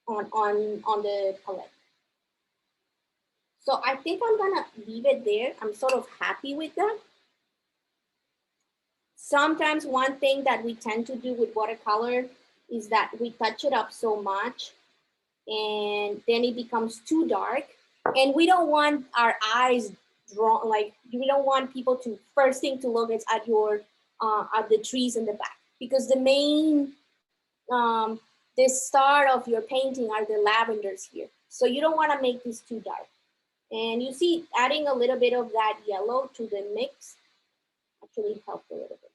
the palette. So I think I'm gonna leave it there. I'm sort of happy with that. Sometimes one thing that we tend to do with watercolor is that we touch it up so much and then it becomes too dark. And we don't want our eyes drawn, like we don't want people to first thing to look at your at the trees in the back, because the main the start of your painting are the lavenders here. So you don't want to make this too dark. And you see, adding a little bit of that yellow to the mix actually helped a little bit.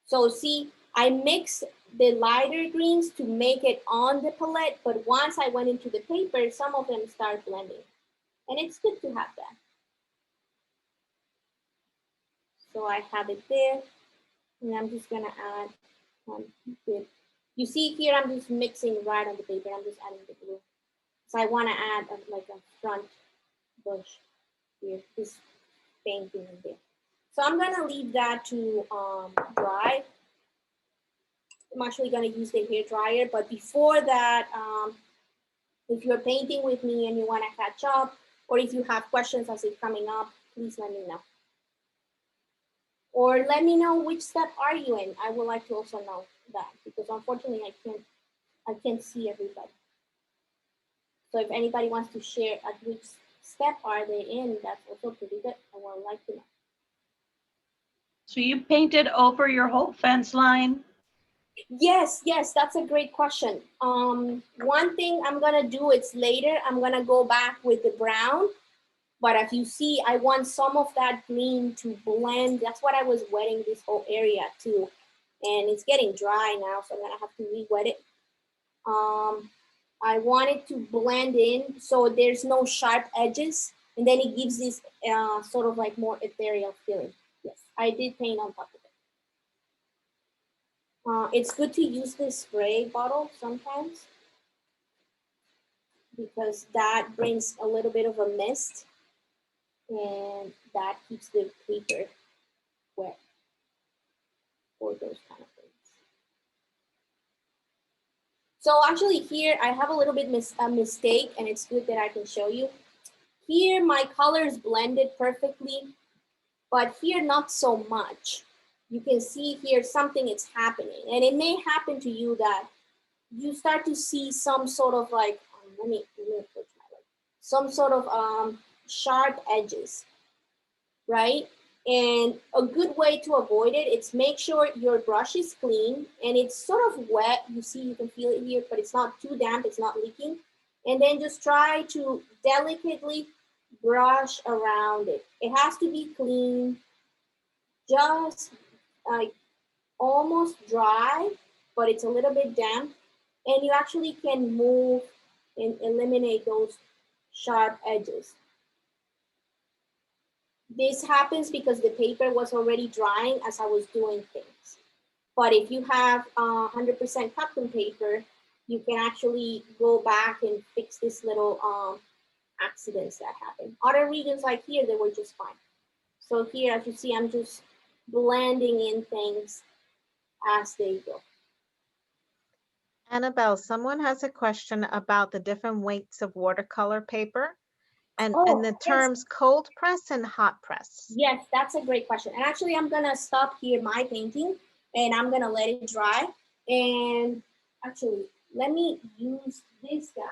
So see, I mixed the lighter greens to make it on the palette, but once I went into the paper, some of them start blending. And it's good to have that. So I have it there, and I'm just gonna add one bit. You see here, I'm just mixing right on the paper. I'm just adding the blue. So I wanna add like a front bush here, this painting in there. So I'm gonna leave that to dry. I'm actually gonna use the hair dryer, but before that, if you're painting with me and you wanna catch up, or if you have questions as it's coming up, please let me know. Or let me know which step are you in. I would like to also know that, because unfortunately I can't see everybody. So if anybody wants to share at which step are they in, that's also pretty good. I would like to know. So you painted over your whole fence line? Yes, that's a great question. One thing I'm gonna do is later, I'm gonna go back with the brown, but as you see, I want some of that green to blend. That's what I was wetting this whole area too. And it's getting dry now, so I'm gonna have to re-wet it. I want it to blend in so there's no sharp edges, and then it gives this sort of like more ethereal feeling. Yes, I did paint on top of it. It's good to use this spray bottle sometimes because that brings a little bit of a mist and that keeps the paper wet for those kind of things. So actually here I have a little bit a mistake, and it's good that I can show you. Here my colors blended perfectly, but here not so much. You can see here something is happening, and it may happen to you that you start to see some sort of like, let me put my light, some sort of sharp edges, right? And a good way to avoid it is make sure your brush is clean and it's sort of wet. You see, you can feel it here, but it's not too damp, it's not leaking. And then just try to delicately brush around it. It has to be clean, just like almost dry, but it's a little bit damp. And you actually can move and eliminate those sharp edges. This happens because the paper was already drying as I was doing things. But if you have 100% cotton paper, you can actually go back and fix this little accidents that happen. Other regions like here, they were just fine. So here, as you see, I'm just blending in things as they go. Annabelle, someone has a question about the different weights of watercolor paper and the terms cold press and hot press. Yes, that's a great question. And actually, I'm gonna stop here my painting and I'm gonna let it dry. And actually, let me use this guy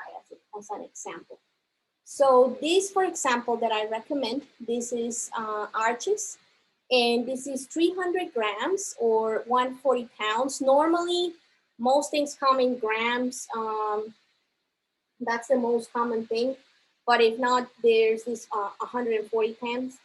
as an example. So this, for example, that I recommend, this is Arches, and this is 300 grams or 140 pounds. Normally, most things come in grams. That's the most common thing. But if not, there's this 140 pounds.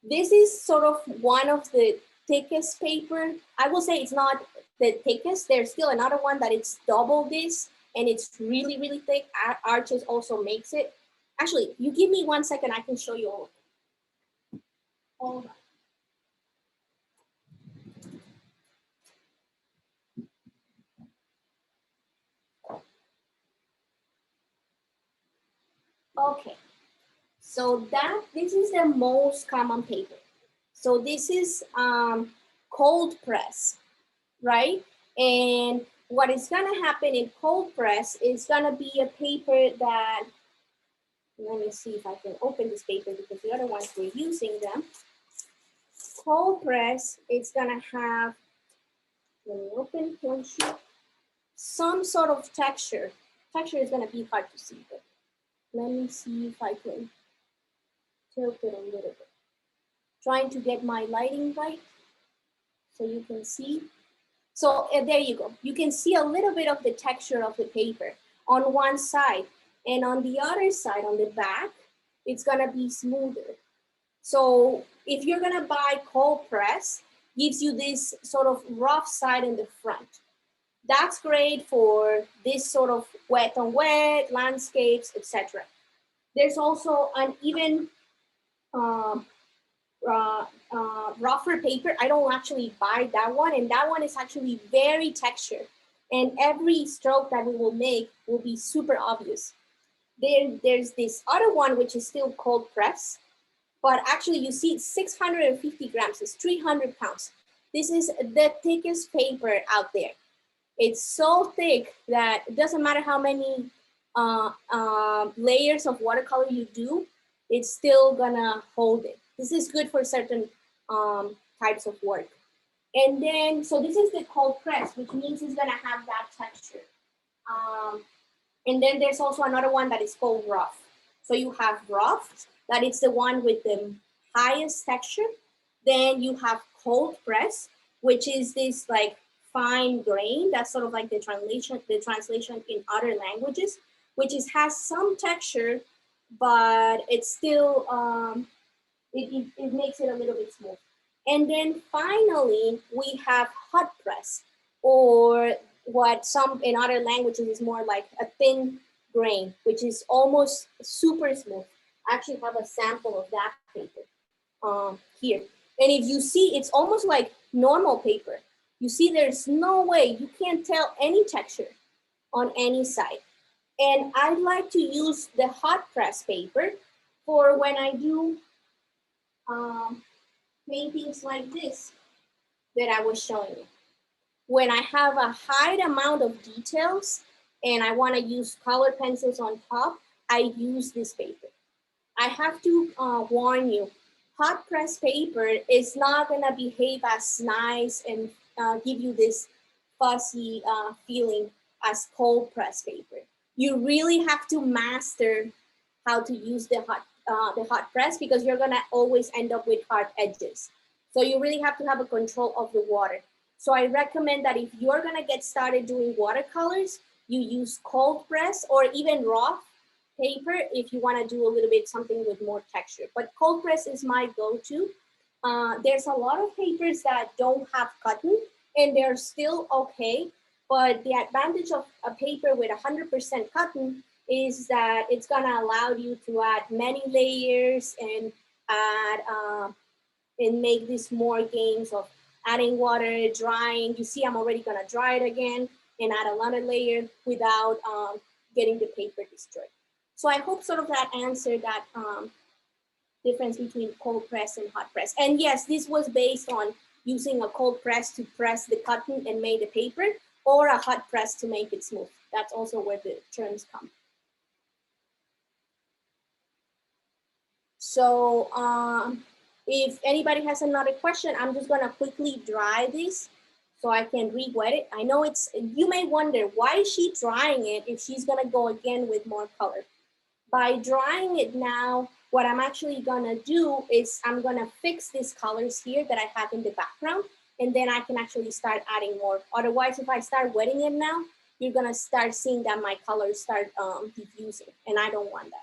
This is sort of one of the thickest paper. I will say it's not the thickest. There's still another one that it's double this, and it's really, really thick. Arches also makes it. Actually, you give me 1 second, I can show you all of them. All right. Okay, so this is the most common paper. So this is cold press, right? And what is gonna happen in cold press is gonna be a paper that, let me see if I can open this paper because the other ones we're using them. Cold press is gonna have, let me open one sheet, some sort of texture. Texture is gonna be hard to see, but let me see if I can tilt it a little bit. Trying to get my lighting right so you can see. So there you go. You can see a little bit of the texture of the paper on one side, and on the other side, on the back, it's gonna be smoother. So if you're gonna buy cold press, gives you this sort of rough side in the front. That's great for this sort of wet on wet, landscapes, etc. There's also an even rougher paper. I don't actually buy that one, and that one is actually very textured. And every stroke that we will make will be super obvious. There's this other one, which is still cold press, but actually you see 650 grams, it's 300 pounds. This is the thickest paper out there. It's so thick that it doesn't matter how many layers of watercolor you do, it's still gonna hold it. This is good for certain types of work. And then, so this is the cold press, which means it's gonna have that texture. And then there's also another one that is called rough. So you have rough, that is the one with the highest texture. Then you have cold press, which is this like fine grain. That's sort of like the translation in other languages, which has some texture, but it's still, it makes it a little bit smooth. And then finally, we have hot press, or what some in other languages is more like a thin grain, which is almost super smooth. I actually have a sample of that paper here. And if you see, it's almost like normal paper. You see, there's no way, you can't tell any texture on any side. And I like to use the hot press paper for when I do paintings like this that I was showing you. When I have a high amount of details and I want to use color pencils on top, I use this paper. I have to warn you, hot press paper is not gonna behave as nice and give you this fuzzy feeling as cold press paper. You really have to master how to use the hot press, because you're gonna always end up with hard edges. So you really have to have a control of the water. So I recommend that if you're gonna get started doing watercolors, you use cold press or even raw paper if you wanna do a little bit something with more texture. But cold press is my go-to. There's a lot of papers that don't have cotton and they're still okay. But the advantage of a paper with 100% cotton is that it's gonna allow you to add many layers and add and make this more games of adding water, drying. You see, I'm already gonna dry it again and add another layer without getting the paper destroyed. So I hope sort of that answered that difference between cold press and hot press. And yes, this was based on using a cold press to press the cotton and make the paper, or a hot press to make it smooth. That's also where the terms come. So if anybody has another question, I'm just gonna quickly dry this so I can re-wet it. I know it's, you may wonder, why is she drying it if she's gonna go again with more color? By drying it now, what I'm actually gonna do is I'm gonna fix these colors here that I have in the background, and then I can actually start adding more. Otherwise, if I start wetting it now, you're gonna start seeing that my colors start diffusing, and I don't want that.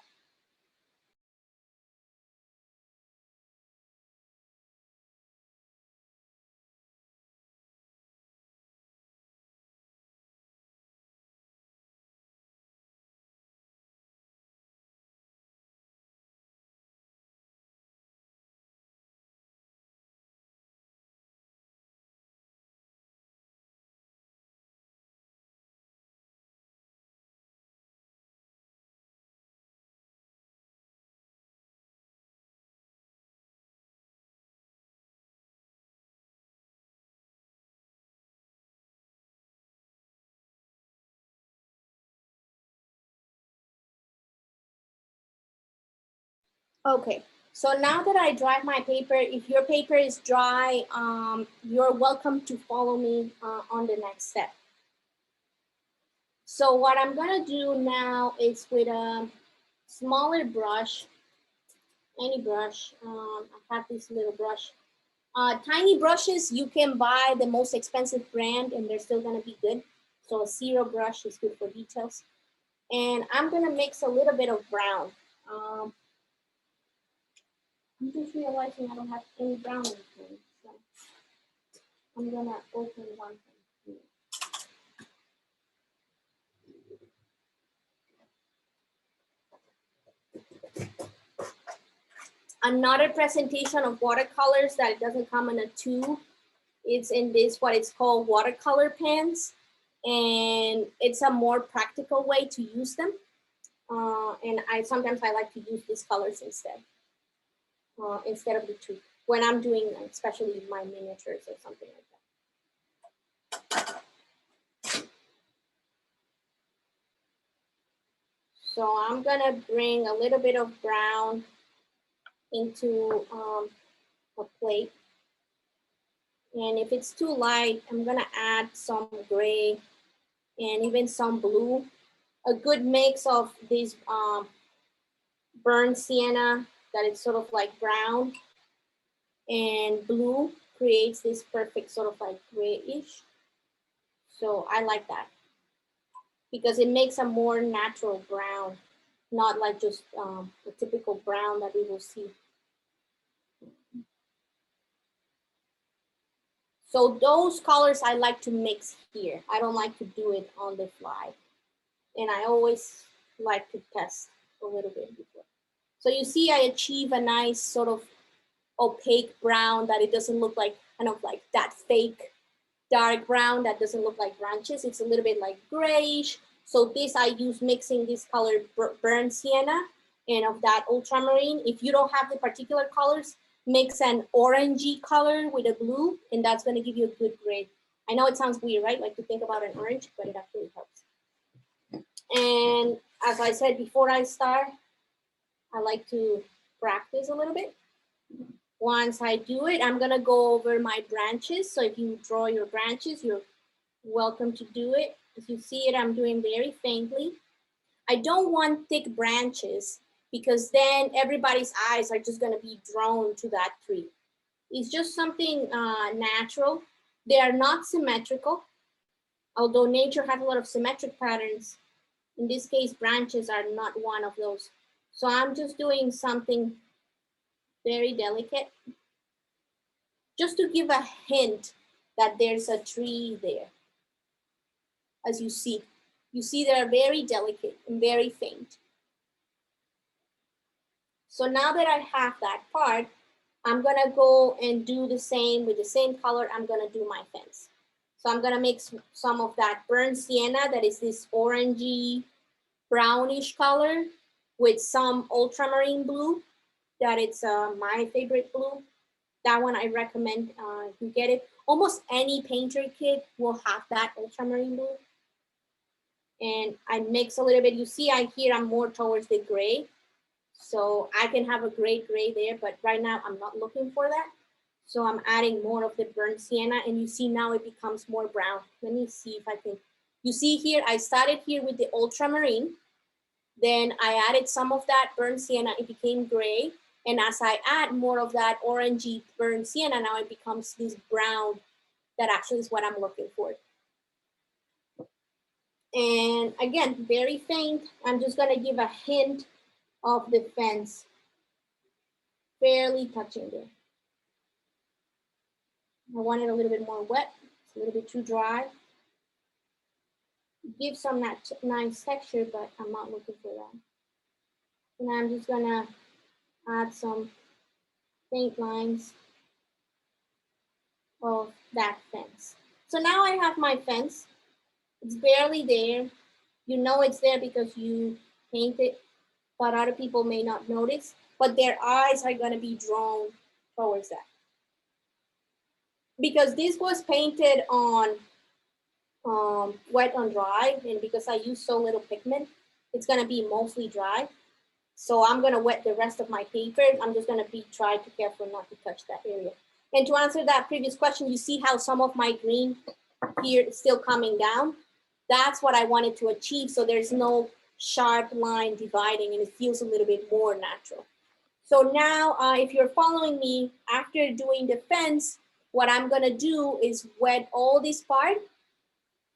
Okay, so now that I dried my paper, if your paper is dry, you're welcome to follow me on the next step. So what I'm gonna do now is with a smaller brush, any brush, I have this little brush. Tiny brushes, you can buy the most expensive brand and they're still gonna be good. So a zero brush is good for details. And I'm gonna mix a little bit of brown. I'm just realizing I don't have any brown in here, so I'm gonna open one from here. Another presentation of watercolors that doesn't come in a tube. It's in this, what it's called watercolor pens. And it's a more practical way to use them. And sometimes I like to use these colors instead of the tube when I'm doing, especially my miniatures or something like that. So I'm gonna bring a little bit of brown into a plate. And if it's too light, I'm gonna add some gray and even some blue. A good mix of this burnt sienna that is sort of like brown and blue creates this perfect sort of like grayish. So I like that because it makes a more natural brown, not like just a typical brown that we will see. So those colors I like to mix here. I don't like to do it on the fly. And I always like to test a little bit before. So you see I achieve a nice sort of opaque brown that it doesn't look like kind of like that fake dark brown that doesn't look like branches. It's a little bit like grayish. So this I use mixing this colored burnt sienna and of that ultramarine. If you don't have the particular colors, mix an orangey color with a blue, and that's going to give you a good gray. I know it sounds weird, right? Like to think about an orange, but it actually helps. And as I said before I start, I like to practice a little bit. Once I do it, I'm gonna go over my branches. So if you draw your branches, you're welcome to do it. As you see it, I'm doing very faintly. I don't want thick branches because then everybody's eyes are just gonna be drawn to that tree. It's just something natural. They are not symmetrical. Although nature has a lot of symmetric patterns, in this case, branches are not one of those. So I'm just doing something very delicate, just to give a hint that there's a tree there. As you see they're very delicate and very faint. So now that I have that part, I'm gonna go and do the same with the same color. I'm gonna do my fence. So I'm gonna mix some of that burnt sienna, that is this orangey, brownish color, with some ultramarine blue, that it's my favorite blue. That one I recommend you get it. Almost any painter kit will have that ultramarine blue. And I mix a little bit. You see, I'm more towards the gray. So I can have a gray there, but right now I'm not looking for that. So I'm adding more of the burnt sienna, and you see now it becomes more brown. Let me see if I can. You see here, I started here with the ultramarine. Then I added some of that burnt sienna, it became gray. And as I add more of that orangey burnt sienna, now it becomes this brown that actually is what I'm looking for. And again, very faint. I'm just gonna give a hint of the fence, barely touching there. I want it a little bit more wet. It's a little bit too dry. Give some nice texture, but I'm not looking for that. And I'm just gonna add some faint lines of that fence. So now I have my fence. It's barely there. You know it's there because you paint it, but other people may not notice, but their eyes are gonna be drawn towards that. Because this was painted on wet on dry, and because I use so little pigment, it's gonna be mostly dry. So I'm gonna wet the rest of my paper. I'm just gonna try to careful not to touch that area. And to answer that previous question, you see how some of my green here is still coming down? That's what I wanted to achieve. So there's no sharp line dividing and it feels a little bit more natural. So now if you're following me, after doing the fence, what I'm gonna do is wet all this part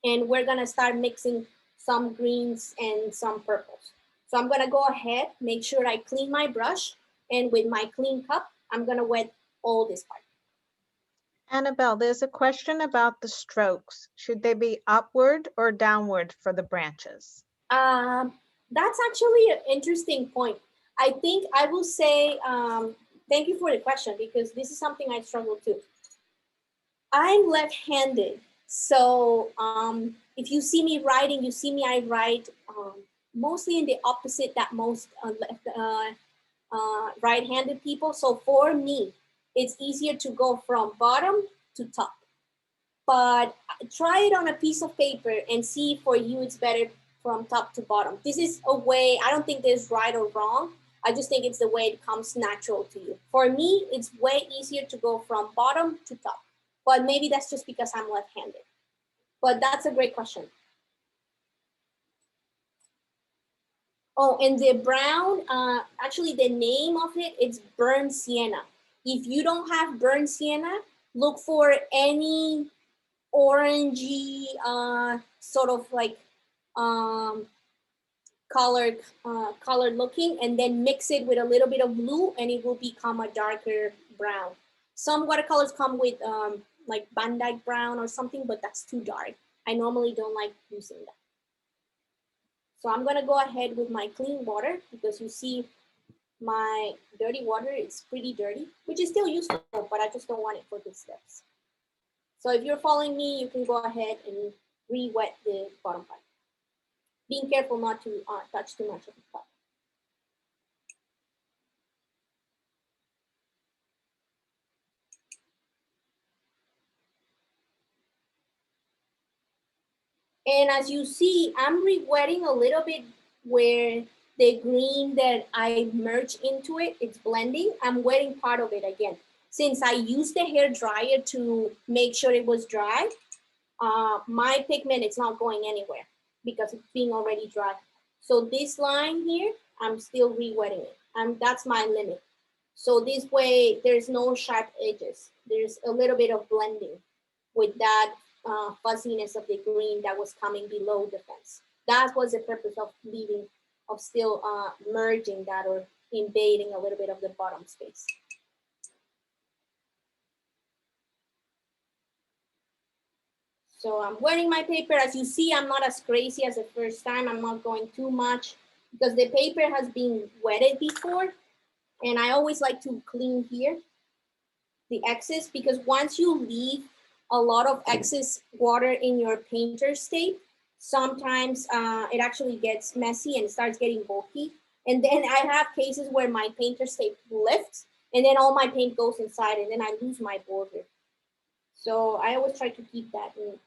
and we're gonna start mixing some greens and some purples. So I'm gonna go ahead, make sure I clean my brush, and with my clean cup, I'm gonna wet all this part. Annabelle, there's a question about the strokes. Should they be upward or downward for the branches? That's actually an interesting point. I think I will say, thank you for the question because this is something I struggle to. I'm left-handed, so if you see me writing, you see me, I write mostly in the opposite that most right-handed people. So for me, it's easier to go from bottom to top. But try it on a piece of paper and see if for you it's better from top to bottom. This is a way, I don't think there's right or wrong. I just think it's the way it comes natural to you. For me, it's way easier to go from bottom to top. But maybe that's just because I'm left-handed. But that's a great question. Oh, and the brown, actually the name of it, it's burnt sienna. If you don't have burnt sienna, look for any orangey, sort of like colored looking, and then mix it with a little bit of blue and it will become a darker brown. Some watercolors come with like Van Dyke brown or something, but that's too dark. I normally don't like using that. So I'm gonna go ahead with my clean water because you see my dirty water, it's pretty dirty, which is still useful, but I just don't want it for these steps. So if you're following me, you can go ahead and re-wet the bottom part. Being careful not to touch too much of the top. And as you see, I'm re-wetting a little bit where the green that I merged into it, it's blending. I'm wetting part of it again. Since I used the hair dryer to make sure it was dry, my pigment is not going anywhere because it's being already dry. So this line here, I'm still re-wetting it. That's my limit. So this way, there's no sharp edges. There's a little bit of blending with that fuzziness of the green that was coming below the fence. That was the purpose of leaving, of still merging that or invading a little bit of the bottom space. So I'm wetting my paper. As you see, I'm not as crazy as the first time. I'm not going too much because the paper has been wetted before. And I always like to clean here the excess because once you leave a lot of excess water in your painter's tape, sometimes it actually gets messy and starts getting bulky. And then I have cases where my painter's tape lifts and then all my paint goes inside and then I lose my border. So I always try to keep that in.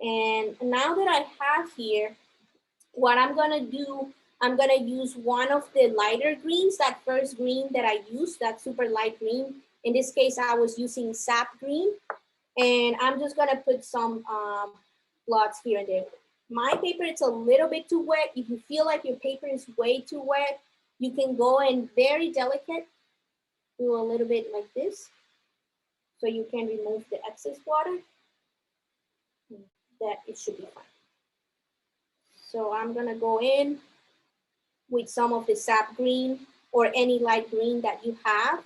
And now that I have here, what I'm gonna do, I'm gonna use one of the lighter greens, that first green that I used, that super light green. In this case, I was using sap green. And I'm just gonna put some blots here and there. My paper, it's a little bit too wet. If you feel like your paper is way too wet, you can go and very delicate, do a little bit like this. So you can remove the excess water. That it should be fine. So I'm gonna go in with some of the sap green or any light green that you have.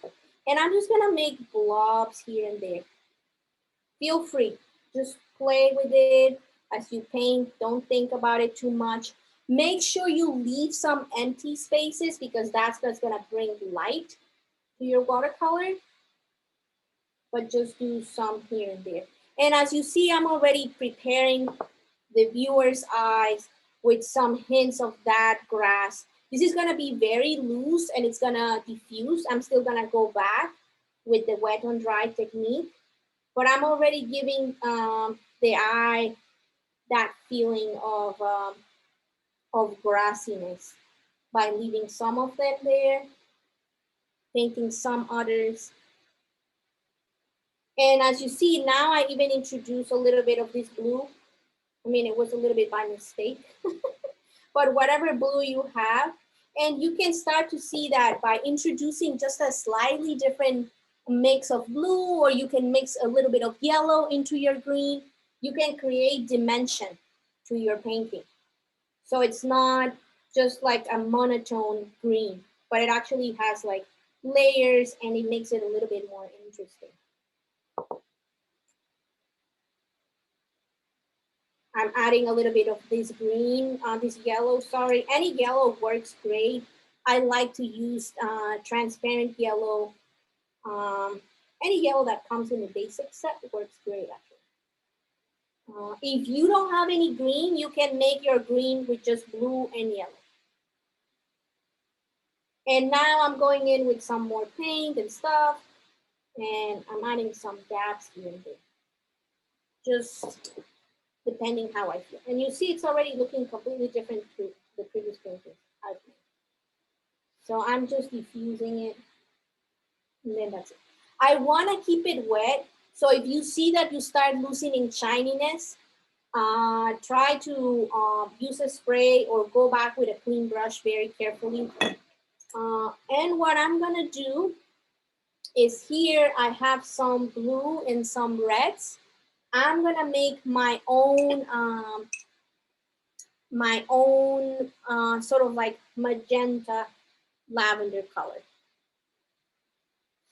And I'm just gonna make blobs here and there. Feel free, just play with it as you paint. Don't think about it too much. Make sure you leave some empty spaces because that's what's gonna bring light to your watercolor. But just do some here and there. And as you see, I'm already preparing the viewer's eyes with some hints of that grass. This is gonna be very loose and it's gonna diffuse. I'm still gonna go back with the wet on dry technique, but I'm already giving the eye that feeling of grassiness. by leaving some of them there, painting some others. And as you see now, I even introduced a little bit of this blue. I mean, it was a little bit by mistake, but whatever blue you have, and you can start to see that by introducing just a slightly different mix of blue, or you can mix a little bit of yellow into your green, you can create dimension to your painting. So it's not just like a monotone green, but it actually has like layers and it makes it a little bit more interesting. I'm adding a little bit of this green, this yellow, sorry. Any yellow works great. I like to use transparent yellow. Any yellow that comes in the basic set works great, actually. If you don't have any green, you can make your green with just blue and yellow. And now I'm going in with some more paint and stuff, and I'm adding some dabs here and there. Just depending how I feel. And you see it's already looking completely different to the previous painting I've made. So I'm just diffusing it, and then that's it. I want to keep it wet. So if you see that you start losing in shininess, try to use a spray or go back with a clean brush very carefully. And what I'm gonna do is here I have some blue and some reds. I'm gonna make my own sort of like magenta lavender color.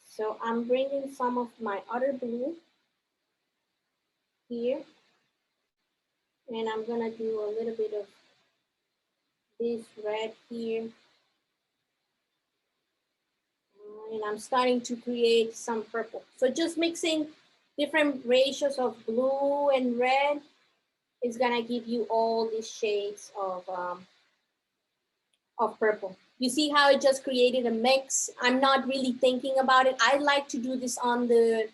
So I'm bringing some of my other blue here, and I'm gonna do a little bit of this red here. And I'm starting to create some purple. So just mixing different ratios of blue and red is gonna give you all these shades of purple. You see how it just created a mix? I'm not really thinking about it. I like to do this on the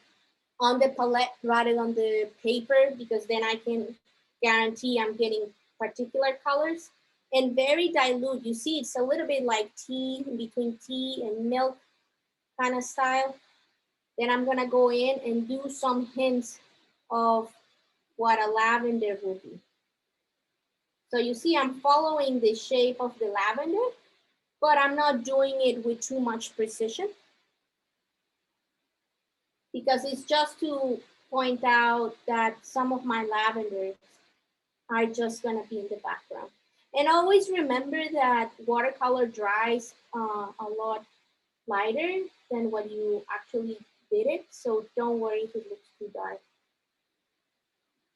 palette rather than the paper, because then I can guarantee I'm getting particular colors. And very dilute. You see it's a little bit like tea, in between tea and milk kind of style. Then I'm gonna go in and do some hints of what a lavender will be. So you see I'm following the shape of the lavender, but I'm not doing it with too much precision, because it's just to point out that some of my lavenders are just gonna be in the background. And always remember that watercolor dries a lot lighter than what you actually did it. So don't worry if it looks too dark.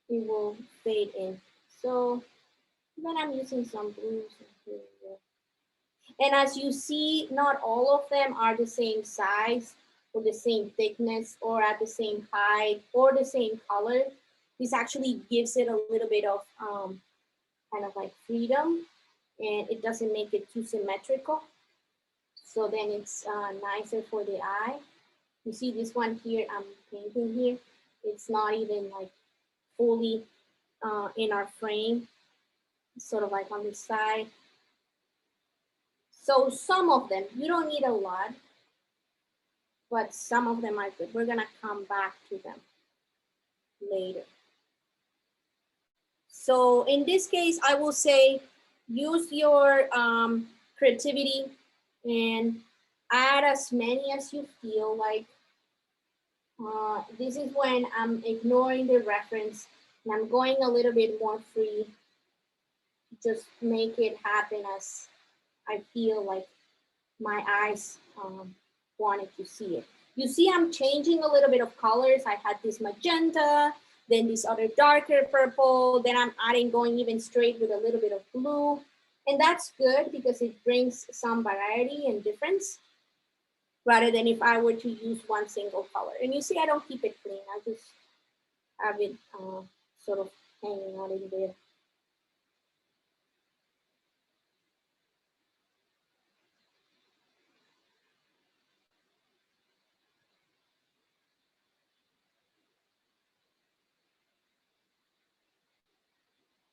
It will fade in. So then I'm using some blues. And as you see, not all of them are the same size or the same thickness or at the same height or the same color. This actually gives it a little bit of kind of like freedom, and it doesn't make it too symmetrical. So then it's nicer for the eye. You see this one here I'm painting here. It's not even like fully in our frame. It's sort of like on the side. So some of them, you don't need a lot, but some of them are good. We're gonna come back to them later. So in this case, I will say use your creativity and add as many as you feel like. This is when I'm ignoring the reference and I'm going a little bit more free. Just make it happen as I feel like my eyes wanted to see it. You see I'm changing a little bit of colors. I had this magenta, then this other darker purple, then I'm adding, going even straight with a little bit of blue. And that's good because it brings some variety and difference, rather than if I were to use one single color. And you see I don't keep it clean. I just have it sort of hanging out in there.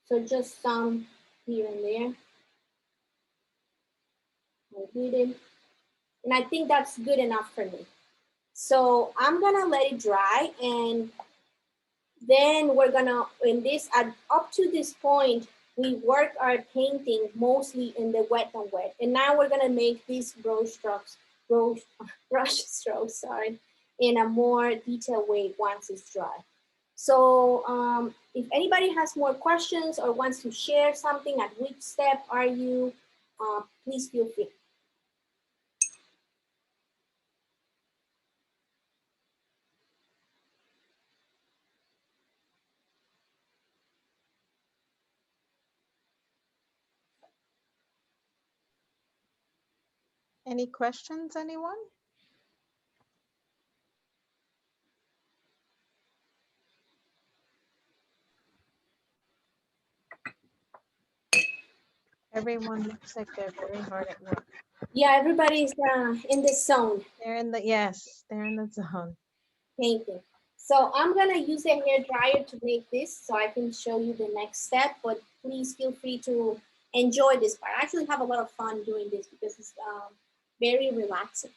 So just some here and there. I didn't. And I think that's good enough for me. So I'm gonna let it dry, and then we're gonna, up to this point, we work our painting mostly in the wet on wet. And now we're gonna make these brush strokes, brush strokes, sorry, in a more detailed way once it's dry. So if anybody has more questions or wants to share something, at which step are you, please feel free. Any questions, anyone? Everyone looks like they're very hard at work. Yeah, everybody's in the zone. They're in the, yes, they're in the zone. Painting. So I'm gonna use a hair dryer to make this so I can show you the next step, but please feel free to enjoy this part. I actually have a lot of fun doing this because it's very relaxing.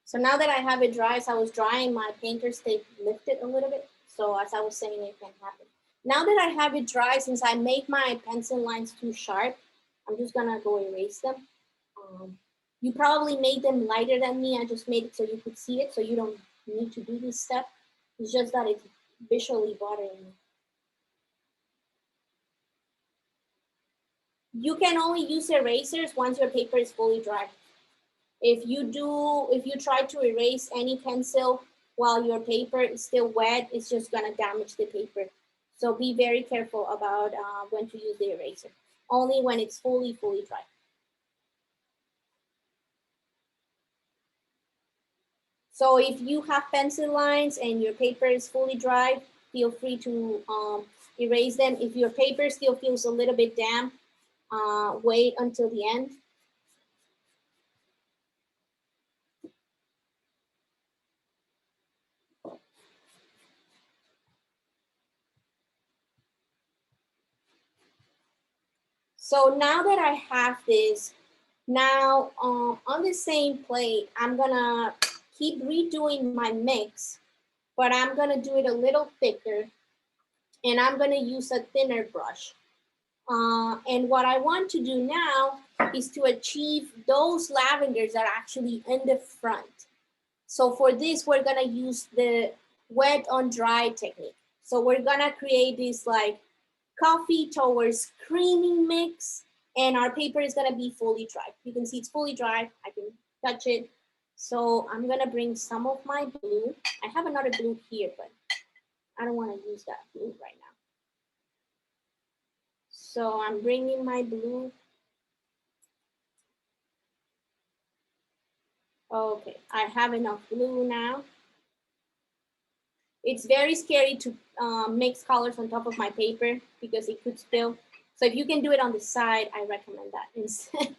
So now that I have it dry, as I was drying, my painter stayed lifted a little bit. So as I was saying, it can happen. Now that I have it dry, since I made my pencil lines too sharp, I'm just gonna go erase them. You probably made them lighter than me. I just made it so you could see it, so you don't need to do this step. It's just that it's visually bothering me. You can only use erasers once your paper is fully dry. If you try to erase any pencil while your paper is still wet, it's just gonna damage the paper. So be very careful about when to use the eraser. Only when it's fully dry. So if you have pencil lines and your paper is fully dry, feel free to erase them. If your paper still feels a little bit damp, wait until the end. So now that I have this, now on the same plate, I'm gonna keep redoing my mix, but I'm gonna do it a little thicker, and I'm gonna use a thinner brush. And what I want to do now is to achieve those lavenders that are actually in the front. So for this, we're gonna use the wet on dry technique. So we're gonna create this like coffee towards creamy mix, and our paper is gonna be fully dry. You can see it's fully dry. I can touch it. So I'm gonna bring some of my blue. I have another blue here, but I don't wanna use that blue right now. So I'm bringing my blue. Okay, I have enough blue now. It's very scary to mix colors on top of my paper because it could spill. So if you can do it on the side, I recommend that instead.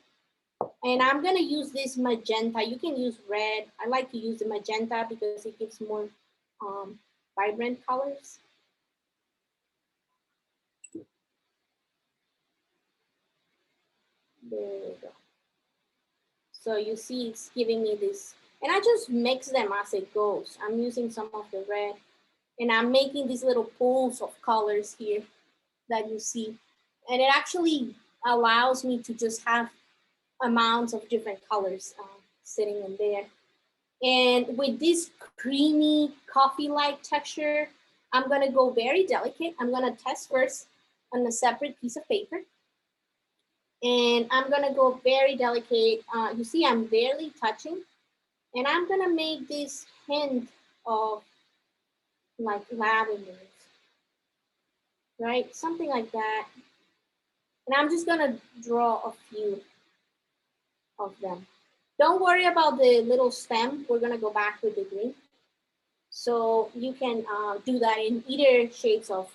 And I'm gonna use this magenta. You can use red. I like to use the magenta because it gives more vibrant colors. There we go. So you see it's giving me this, and I just mix them as it goes. I'm using some of the red, and I'm making these little pools of colors here that you see. And it actually allows me to just have amounts of different colors sitting in there. And with this creamy coffee-like texture, I'm gonna go very delicate. I'm gonna test first on a separate piece of paper. And I'm gonna go very delicate. You see, I'm barely touching. And I'm gonna make this hint of like lavenders, right? Something like that. And I'm just gonna draw a few of them. Don't worry about the little stem. We're gonna go back with the green. So you can do that in either shades of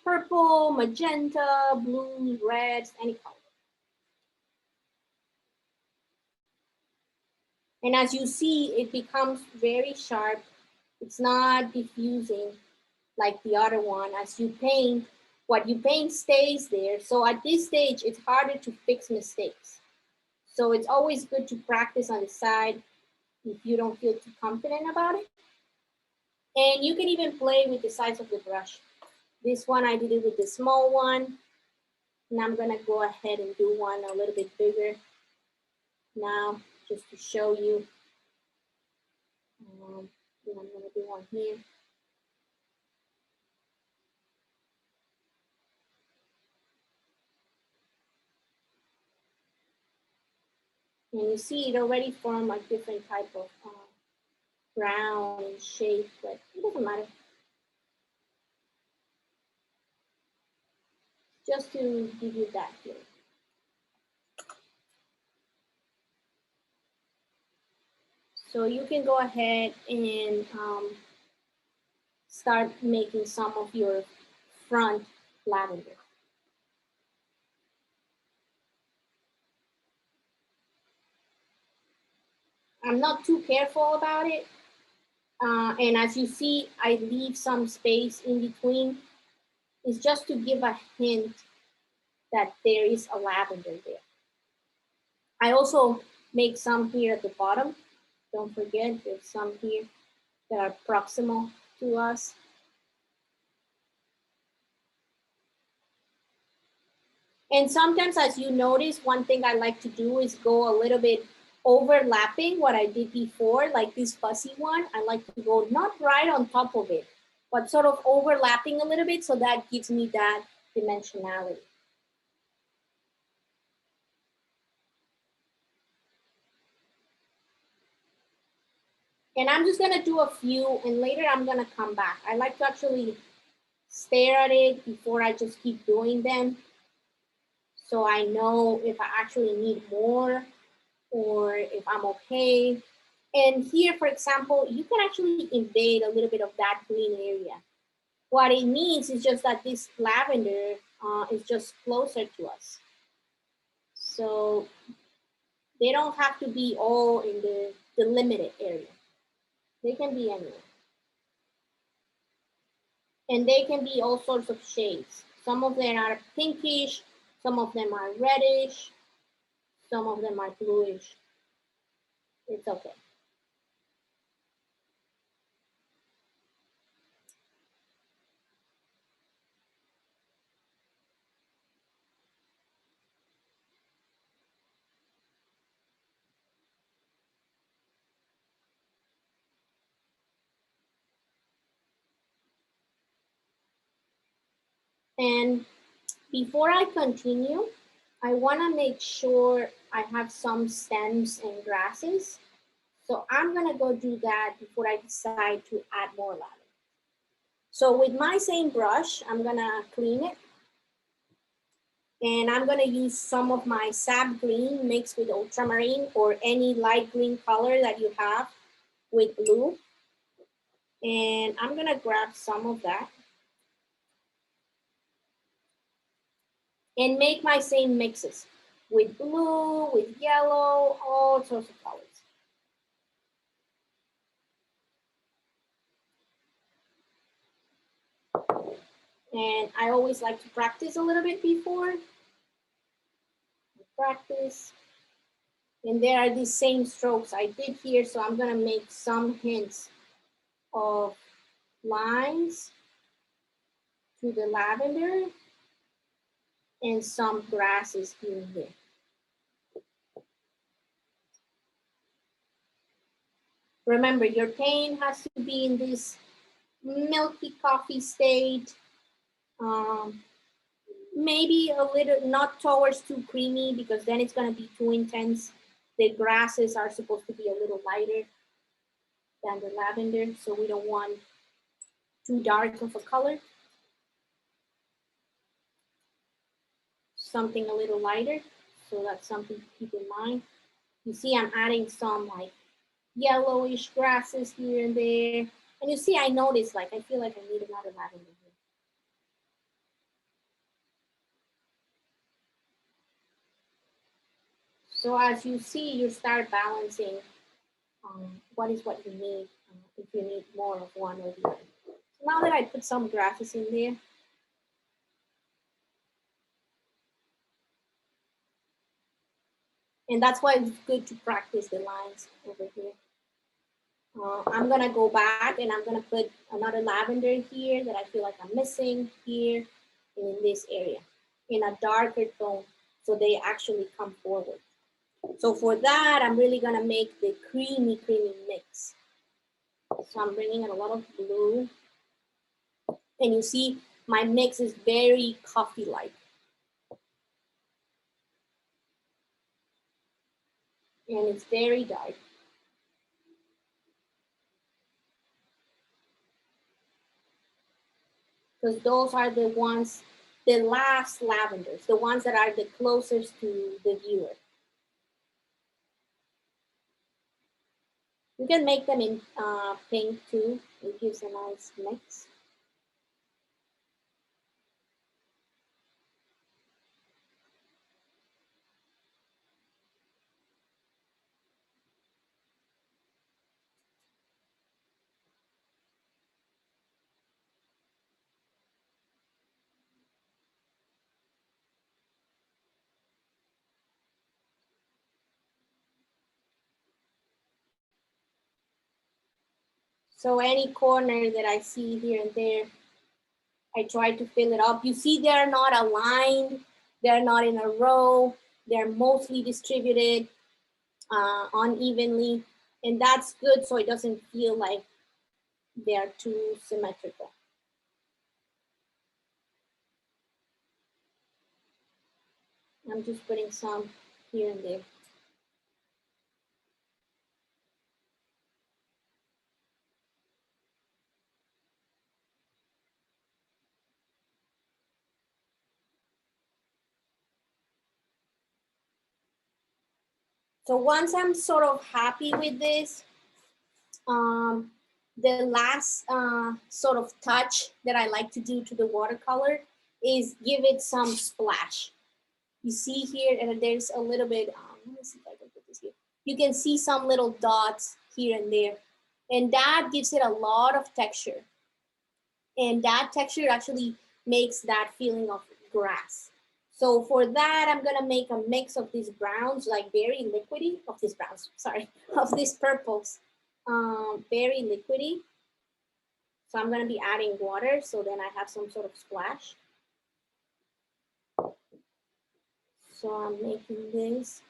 purple, magenta, blue, reds, any color. And as you see, it becomes very sharp. It's not diffusing like the other one. As you paint, what you paint stays there. So at this stage, it's harder to fix mistakes. So it's always good to practice on the side if you don't feel too confident about it. And you can even play with the size of the brush. This one, I did it with the small one. And I'm gonna go ahead and do one a little bit bigger now, just to show you. I'm gonna do one here. And you see it already formed a different type of brown shape, but it doesn't matter. Just to give you that here. So you can go ahead and start making some of your front lavender. I'm not too careful about it. And as you see, I leave some space in between. It's just to give a hint that there is a lavender there. I also make some here at the bottom. Don't forget, there's some here that are proximal to us. And sometimes, as you notice, one thing I like to do is go a little bit overlapping what I did before, like this fuzzy one. I like to go not right on top of it, but sort of overlapping a little bit, so that gives me that dimensionality. And I'm just gonna do a few, and later I'm gonna come back. I like to actually stare at it before I just keep doing them, so I know if I actually need more or if I'm okay. And here, for example, you can actually invade a little bit of that green area. What it means is just that this lavender is just closer to us. So they don't have to be all in the delimited area. They can be anywhere. And they can be all sorts of shades. Some of them are pinkish, some of them are reddish, some of them are bluish. It's okay. And before I continue, I want to make sure I have some stems and grasses. So I'm going to go do that before I decide to add more lavender. So with my same brush, I'm going to clean it. And I'm going to use some of my sap green mixed with ultramarine or any light green color that you have with blue. And I'm going to grab some of that and make my same mixes with blue, with yellow, all sorts of colors. And I always like to practice a little bit before. Practice. And there are these same strokes I did here, so I'm gonna make some hints of lines to the lavender and some grasses here and there. Remember, your paint has to be in this milky coffee state. maybe a little, not towards too creamy because then it's gonna be too intense. The grasses are supposed to be a little lighter than the lavender, so we don't want too dark of a color. Something a little lighter, so that's something to keep in mind. You see I'm adding some like yellowish grasses here and there. And you see I noticed like I feel like I need another lavender here. So as you see, you start balancing what is what you need, if you need more of one or the other. So now that I put some grasses in there, and that's why it's good to practice the lines over here. I'm gonna go back and I'm gonna put another lavender here that I feel like I'm missing here and in this area in a darker tone so they actually come forward. So for that, I'm really gonna make the creamy mix. So I'm bringing in a lot of blue. And you see my mix is very coffee-like. And it's very dark. Because those are the ones, the last lavenders, the ones that are the closest to the viewer. You can make them in pink too. It gives a nice mix. So any corner that I see here and there, I try to fill it up. You see they're not aligned, they're not in a row, they're mostly distributed unevenly, and that's good so it doesn't feel like they're too symmetrical. I'm just putting some here and there. So once I'm sort of happy with this, the last sort of touch that I like to do to the watercolor is give it some splash. You see here, and there's a little bit, let me see if I can put this here. You can see some little dots here and there, and that gives it a lot of texture. And that texture actually makes that feeling of grass. So for that, I'm gonna make a mix of these browns, like very liquidy, of these browns, sorry, of these purples, very liquidy. So I'm gonna be adding water, so then I have some sort of splash. So I'm making this.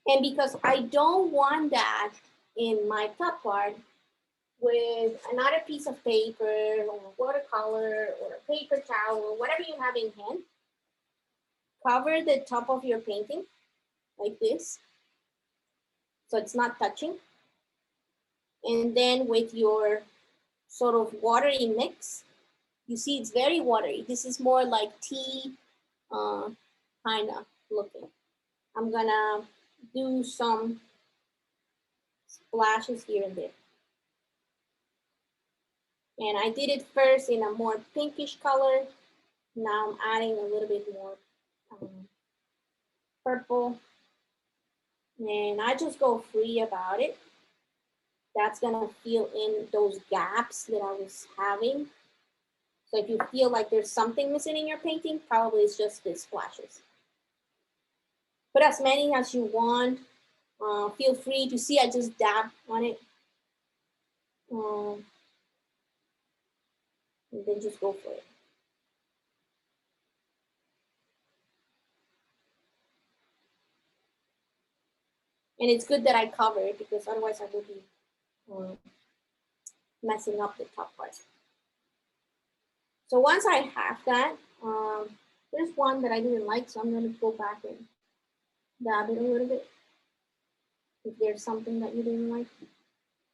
And because I don't want that in my top part, with another piece of paper or watercolor or a paper towel or whatever you have in hand, cover the top of your painting like this, so it's not touching. And then with your sort of watery mix, you see it's very watery. This is more like tea kind of looking. I'm gonna do some splashes here and there. And I did it first in a more pinkish color. Now I'm adding a little bit more purple. And I just go free about it. That's gonna fill in those gaps that I was having. So if you feel like there's something missing in your painting, probably it's just the splashes. Put as many as you want. Feel free to see, I just dab on it. And then just go for it. And it's good that I cover it because otherwise I would be messing up the top part. So once I have that, There's one that I didn't like, so I'm going to go back and dab it a little bit. If there's something that you didn't like.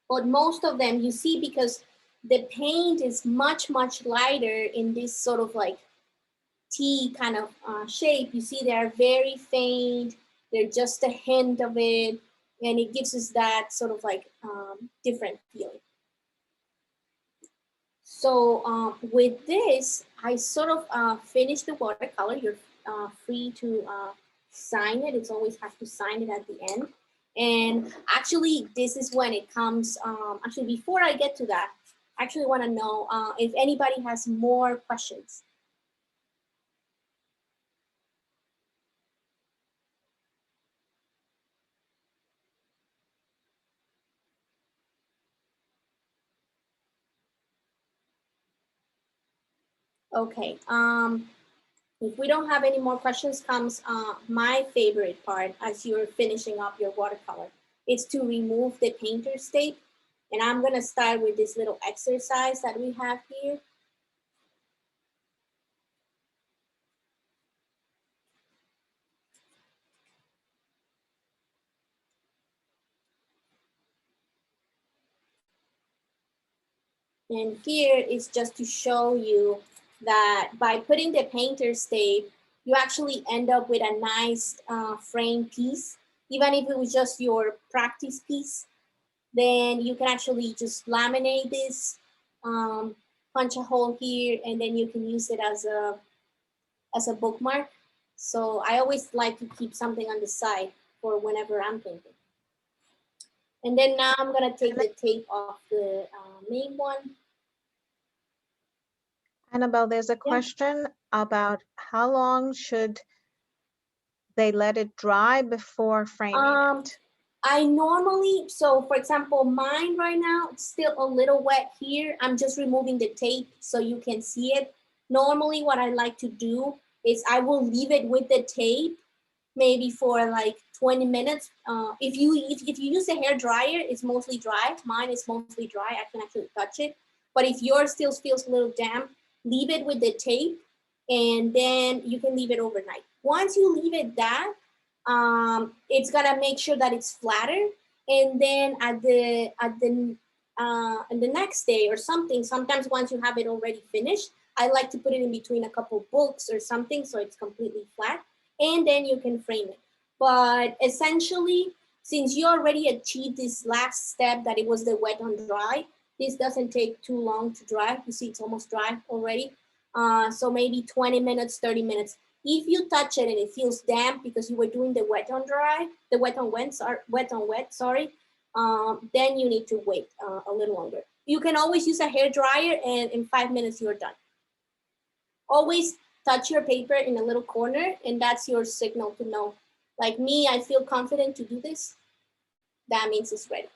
But most of them you see, because the paint is much, much lighter in this sort of like T kind of shape. You see they're very faint. They're just a hint of it. And it gives us that sort of like different feeling. So with this, I sort of finished the watercolor. You're free to sign it. It's always have to sign it at the end. And actually, this is when it comes, actually, before I get to that, I actually want to know if anybody has more questions. Okay. If we don't have any more questions, comes my favorite part as you're finishing up your watercolor. It's to remove the painter's tape. And I'm going to start with this little exercise that we have here. And here is just to show you that by putting the painter's tape, you actually end up with a nice frame piece. Even if it was just your practice piece, then you can actually just laminate this, punch a hole here, and then you can use it as a bookmark. So I always like to keep something on the side for whenever I'm painting. And then now I'm gonna take the tape off the main one. Annabelle, there's a question about how long should they let it dry before framing it? I normally, so for example, mine right now, it's still a little wet here. I'm just removing the tape so you can see it. Normally what I like to do is I will leave it with the tape maybe for like 20 minutes. If you use a hair dryer, it's mostly dry. Mine is mostly dry. I can actually touch it. But if yours still feels a little damp, leave it with the tape, and then you can leave it overnight. Once you leave it that, it's gonna make sure that it's flatter. And then the next day or something, sometimes once you have it already finished, I like to put it in between a couple books or something so it's completely flat, and then you can frame it. But essentially, since you already achieved this last step that it was the wet on dry, this doesn't take too long to dry. You see it's almost dry already. So maybe 20 minutes, 30 minutes. If you touch it and it feels damp because you were doing the wet on dry, the wet on wet, sorry, then you need to wait a little longer. You can always use a hair dryer, and in 5 minutes you're done. Always touch your paper in a little corner, and that's your signal to know. Like me, I feel confident to do this. That means it's ready.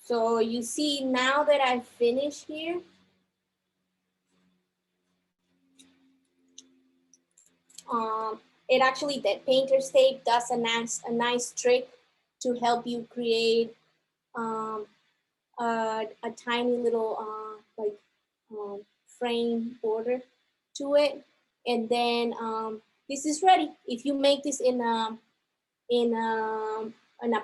So you see now that I've finished here, it actually, the painter's tape does a nice trick to help you create a tiny little frame border to it. And then this is ready. If you make this in a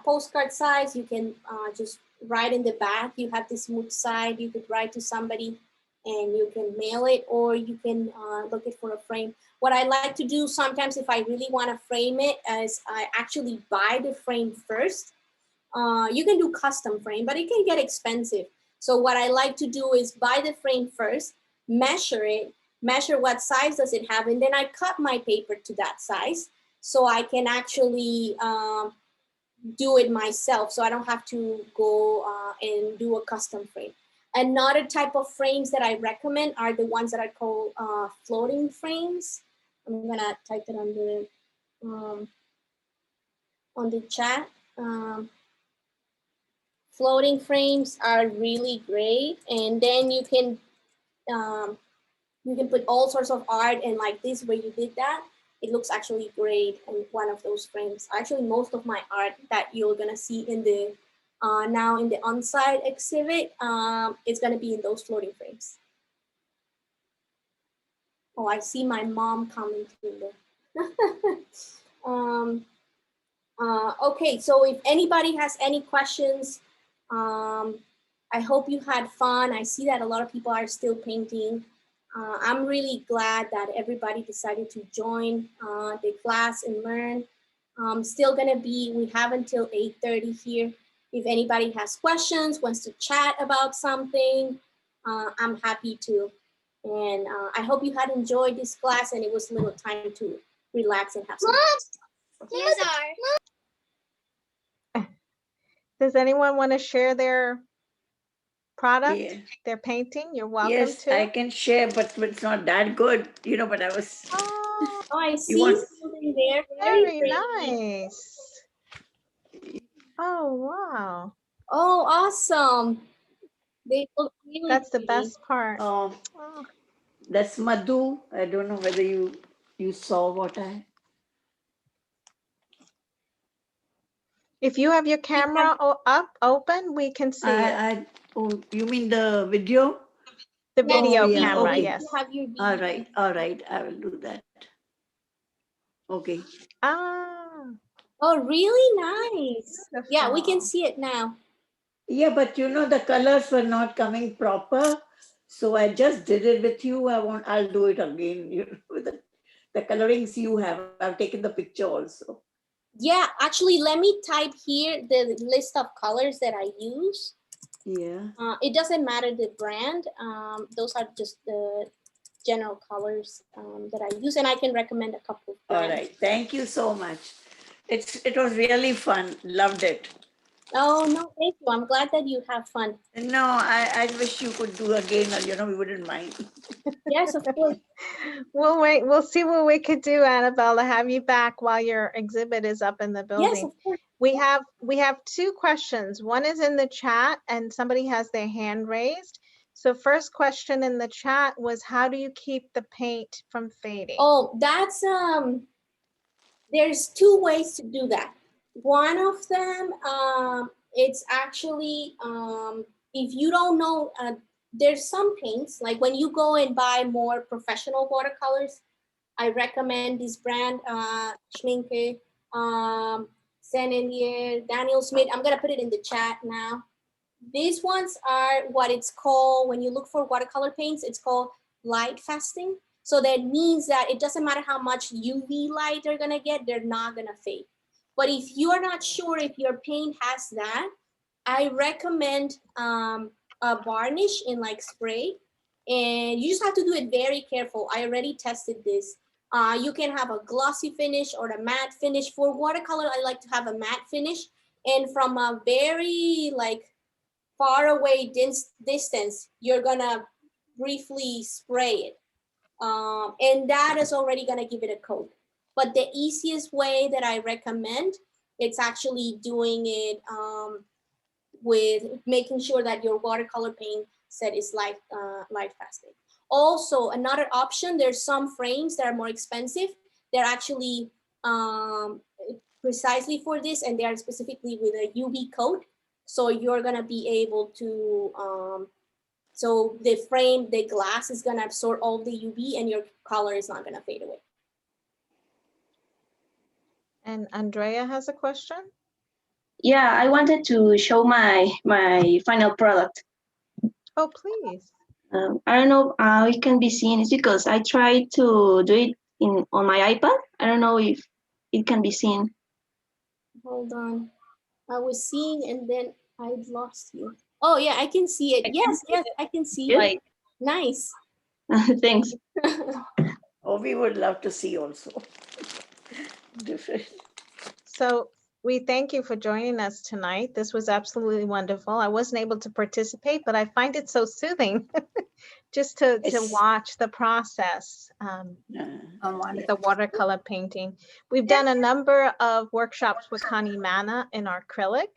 postcard size, you can just write in the back. You have the smooth side. You could write to somebody and you can mail it, or you can look it for a frame. What I like to do sometimes if I really want to frame it is I actually buy the frame first. You can do custom frame, but it can get expensive. So what I like to do is buy the frame first, measure it, measure what size does it have, and then I cut my paper to that size so I can actually do it myself, so I don't have to go and do a custom frame. Another type of frames that I recommend are the ones that are called floating frames. I'm gonna type it on the chat. Floating frames are really great, and then you can put all sorts of art, and like this where you did that, it looks actually great in one of those frames. Actually, most of my art that you're gonna see in the now in the on-site exhibit, it's gonna be in those floating frames. Oh, I see my mom commenting there. Okay, so if anybody has any questions, I hope you had fun. I see that a lot of people are still painting. I'm really glad that everybody decided to join the class and learn. Still gonna be, we have until 8:30 here. If anybody has questions, wants to chat about something, I'm happy to. And I hope you had enjoyed this class and it was a little time to relax and have some fun. Here's our. Does anyone want to share their product, Yeah. their painting? You're welcome Yes, to. I can share, but it's not that good, you know, but I was. Oh, Oh, I You see want- something there. very pretty. nice. Oh, wow. Oh, awesome. They look really That's the pretty. best part. Oh, Oh, that's Madhu. I don't know whether you saw what I. if you have your camera up, open, we can see it. Oh, you mean the video? The Yes, video yeah, camera, okay. yes. You have your All video. right, I will do that. Okay. Ah, Oh, really nice. Yeah, we can beautiful. see it now. Yeah, but you know, the colors were not coming proper. So I just did it with you. I'll do it again. You know, with the colorings you have. I've taken the picture also. Yeah, actually, let me type here the list of colors that I use. Yeah. It doesn't matter the brand. Those are just the general colors that I use, and I can recommend a couple of All brands. right. Thank you so much. It was really fun. Loved it. Oh, no, thank you. I'm glad that you have fun. No, I wish you could do again, or, you know, we wouldn't mind. Yes, of course. We'll wait. We'll see what we could do, Annabelle, to have you back while your exhibit is up in the Yes, building. of course. We have two questions. One is in the chat and somebody has their hand raised. So first question in the chat was, how do you keep the paint from fading? Oh, that's there's two ways to do that. One of them, it's actually if you don't know, there's some paints like when you go and buy more professional watercolors, I recommend this brand, Schminke, Sennelier, Daniel Smith. I'm gonna put it in the chat now. These ones are what it's called, when you look for watercolor paints, it's called light fasting. So that means that it doesn't matter how much UV light they're gonna get, they're not gonna fade. But if you're not sure if your paint has that, I recommend a varnish in like spray. And you just have to do it very careful. I already tested this. You can have a glossy finish or a matte finish. For watercolor, I like to have a matte finish. And from a very like far away distance, you're gonna briefly spray it. And that is already gonna give it a coat. But the easiest way that I recommend, it's actually doing it with making sure that your watercolor paint set is light fasting. Also, another option, there's some frames that are more expensive. They're actually precisely for this, and they are specifically with a UV coat. So you're gonna be able to, so the frame, the glass is gonna absorb all the UV and your color is not gonna fade away. And Andrea has a question. Yeah, I wanted to show my final product. Oh, please. I don't know how it can be seen. It's because I tried to do it on my iPad. I don't know if it can be seen. Hold on. I was seeing and then I lost you. Oh yeah, I can see it. Yes, I can see it. Like, Nice. thanks. Oh, we would love to see also. Different. So we thank you for joining us tonight. This was absolutely wonderful. I wasn't able to participate, but I find it so soothing just to Yes. watch the process with the watercolor painting. We've done a number of workshops with Connie Manna in our acrylic.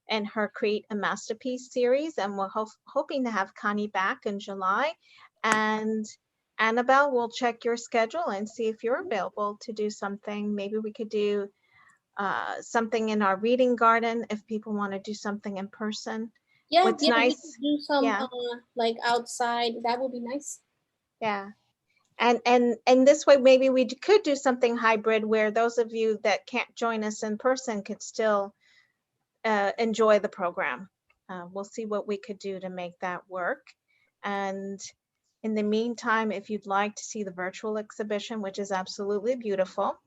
in her Create a Masterpiece series, and we're hoping to have Connie back in July. And Annabelle, we'll check your schedule and see if you're available to do something. Maybe we could do something in our reading garden if people want to do something in person. Yeah, What's yeah, we nice, could do some yeah. like outside. That would be nice. Yeah. And this way, maybe we could do something hybrid where those of you that can't join us in person could still enjoy the program. We'll see what we could do to make that work. And in the meantime, if you'd like to see the virtual exhibition, which is absolutely beautiful,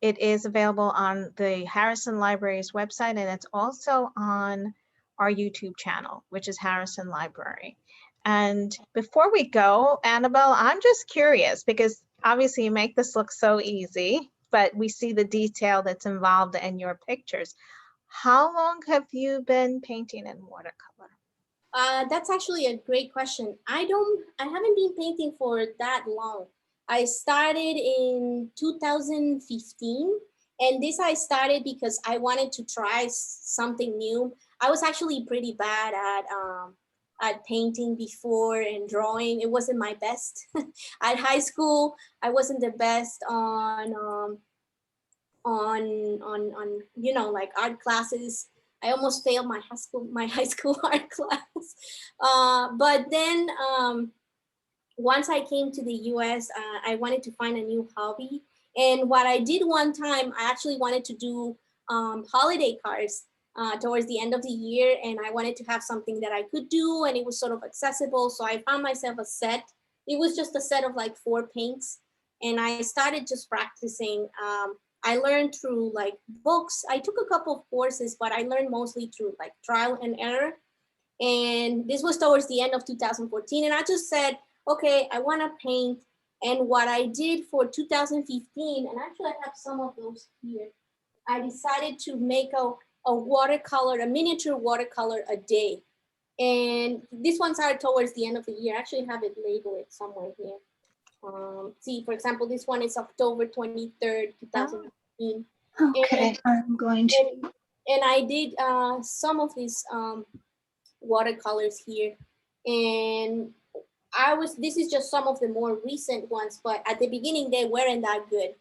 it is available on the Harrison Library's website, and it's also on our YouTube channel, which is Harrison Library. And before we go, Annabelle, I'm just curious because obviously you make this look so easy, but we see the detail that's involved in your pictures. How long have you been painting in watercolor? That's actually a great question. I haven't been painting for that long. I started in 2015, and this I started because I wanted to try something new. I was actually pretty bad at painting before and drawing. It wasn't my best. At high school, I wasn't the best on you know, like art classes. I almost failed my high school art class. But then once I came to the US, I wanted to find a new hobby. And what I did one time, I actually wanted to do holiday cards towards the end of the year. And I wanted to have something that I could do, and it was sort of accessible. So I found myself a set. It was just a set of like 4 paints. And I started just practicing. I learned through like books. I took a couple of courses, but I learned mostly through like trial and error. And this was towards the end of 2014. And I just said, okay, I want to paint. And what I did for 2015, and actually I have some of those here, I decided to make a watercolor, a miniature watercolor a day. And these ones are towards the end of the year. I actually have it labeled somewhere here. See, for example, this one is October 23rd, 2015. Okay, I'm going to. And I did some of these watercolors here. And this is just some of the more recent ones, but at the beginning, they weren't that good.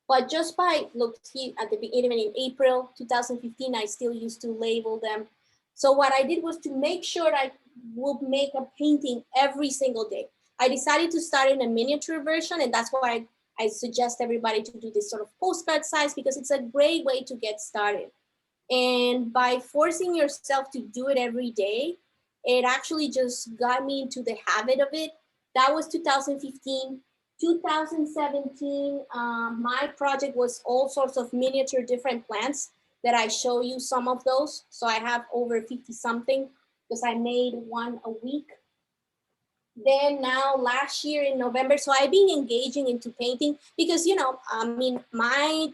But just by looking at the beginning in April 2015, I still used to label them. So what I did was to make sure I would make a painting every single day. I decided to start in a miniature version, and that's why I suggest everybody to do this sort of postcard size, because it's a great way to get started. And by forcing yourself to do it every day, it actually just got me into the habit of it. That was 2015. 2017, my project was all sorts of miniature different plants that I show you some of those. So I have over 50 something because I made one a week. Then now last year in November, so I've been engaging into painting because, you know, I mean, my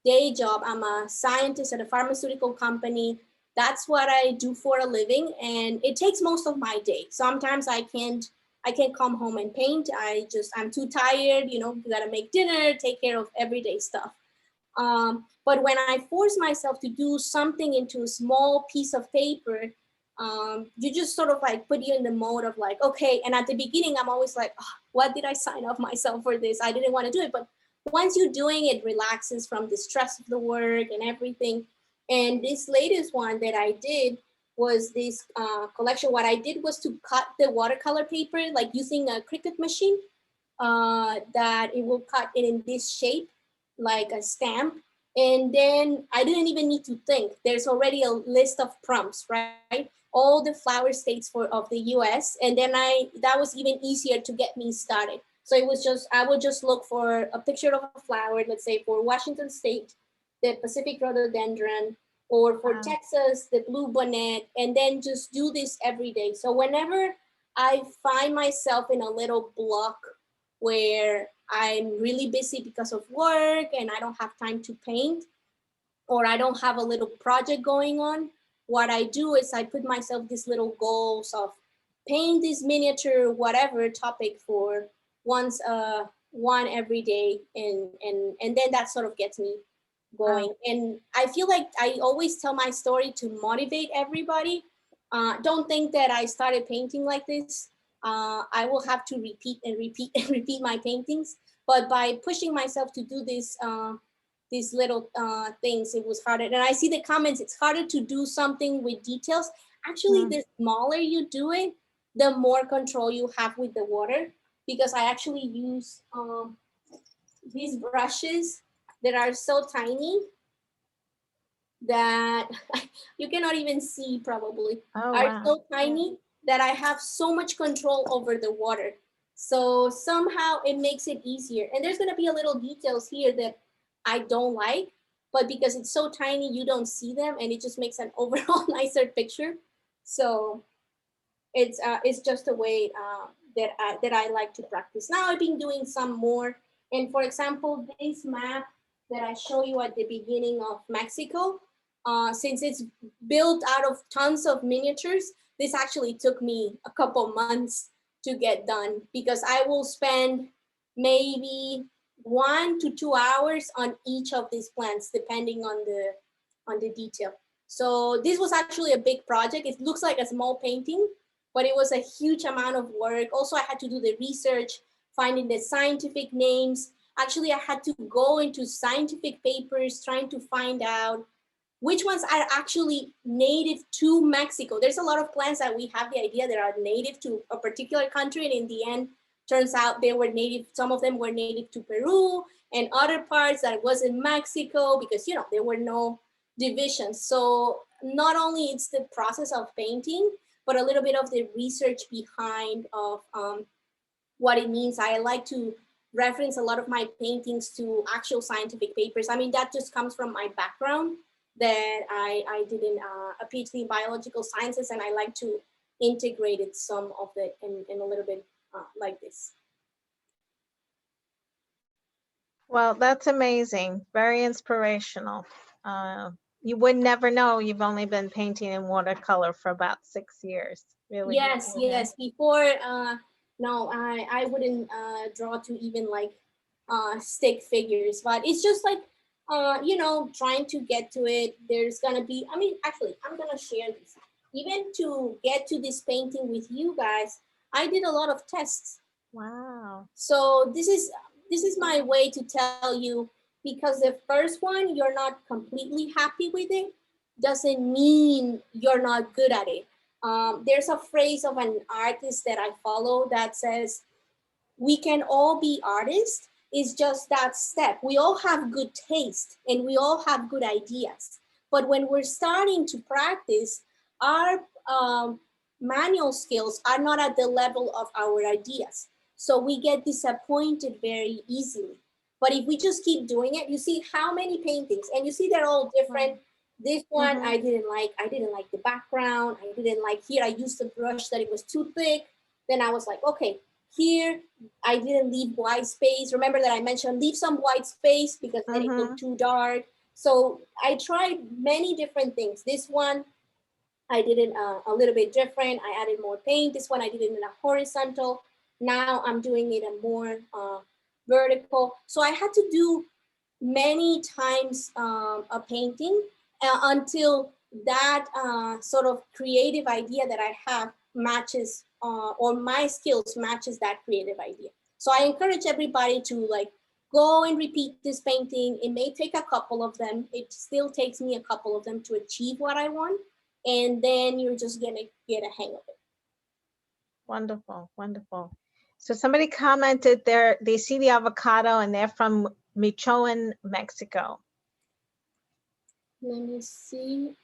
day job, I'm a scientist at a pharmaceutical company. That's what I do for a living, and it takes most of my day. Sometimes I can't come home and paint. I'm too tired, you know, you gotta make dinner, take care of everyday stuff. But when I force myself to do something into a small piece of paper, you just sort of like put you in the mode of like, okay. And at the beginning, I'm always like, oh, what did I sign up myself for this? I didn't want to do it. But once you're doing it, relaxes from the stress of the work and everything. And this latest one that I did was this collection. What I did was to cut the watercolor paper, like using a Cricut machine, that it will cut it in this shape, like a stamp. And then I didn't even need to think. There's already a list of prompts, right? All the flower states of the US. And then that was even easier to get me started. So it was just, I would just look for a picture of a flower, let's say for Washington State, the Pacific rhododendron, or for Texas, the blue bonnet, and then just do this every day. So whenever I find myself in a little block where I'm really busy because of work and I don't have time to paint, or I don't have a little project going on, what I do is I put myself these little goals of paint this miniature, whatever topic for one every day. And then that sort of gets me going. And I feel like I always tell my story to motivate everybody. Don't think that I started painting like this. I will have to repeat and repeat and repeat my paintings. But by pushing myself to do this, these little things, it was harder. And I see the comments, it's harder to do something with details. Actually, the smaller you do it, the more control you have with the water. Because I actually use these brushes that are so tiny that you cannot even see probably, are so tiny that I have so much control over the water. So somehow it makes it easier. And there's gonna be a little details here that I don't like, but because it's so tiny, you don't see them and it just makes an overall nicer picture. So it's just a way that I like to practice. Now I've been doing some more. And for example, this map that I show you at the beginning of Mexico, since it's built out of tons of miniatures, this actually took me a couple months to get done because I will spend maybe 1 to 2 hours on each of these plants, depending on the detail. So this was actually a big project. It looks like a small painting, but it was a huge amount of work. Also, I had to do the research, finding the scientific names. Actually, I had to go into scientific papers, trying to find out which ones are actually native to Mexico. There's a lot of plants that we have the idea that are native to a particular country, and in the end, turns out they were native, some of them were native to Peru, and other parts that wasn't Mexico because, you know, there were no divisions. So not only it's the process of painting, but a little bit of the research behind of what it means. I like to reference a lot of my paintings to actual scientific papers. I mean, that just comes from my background that I did in a PhD in biological sciences, and I like to integrate it some of it in a little bit like this. Well, that's amazing. Very inspirational. You would never know you've only been painting in watercolor for about 6 years. Really? Yes, yes. Before, no, I wouldn't draw to even like stick figures, but it's just like, you know, trying to get to it. There's gonna be, I mean, actually, I'm gonna share this. Even to get to this painting with you guys, I did a lot of tests. Wow. So this is my way to tell you, because the first one, you're not completely happy with it, doesn't mean you're not good at it. There's a phrase of an artist that I follow that says, we can all be artists. It's just that step. We all have good taste and we all have good ideas. But when we're starting to practice, our manual skills are not at the level of our ideas. So we get disappointed very easily. But if we just keep doing it, you see how many paintings, and you see they're all different. This one, I didn't like the background. I didn't like here. I used a brush that it was too thick. Then I was like, okay, here I didn't leave white space. Remember that I mentioned leave some white space because then it looked too dark. So I tried many different things. This one, I did it a little bit different. I added more paint. This one I did it in a horizontal. Now I'm doing it a more vertical. So I had to do many times a painting until that sort of creative idea that I have matches or my skills matches that creative idea. So I encourage everybody to like go and repeat this painting. It may take a couple of them. It still takes me a couple of them to achieve what I want. And then you're just gonna get a hang of it. Wonderful, wonderful. So somebody commented there, they see the avocado and they're from Michoacan, Mexico. Let me see.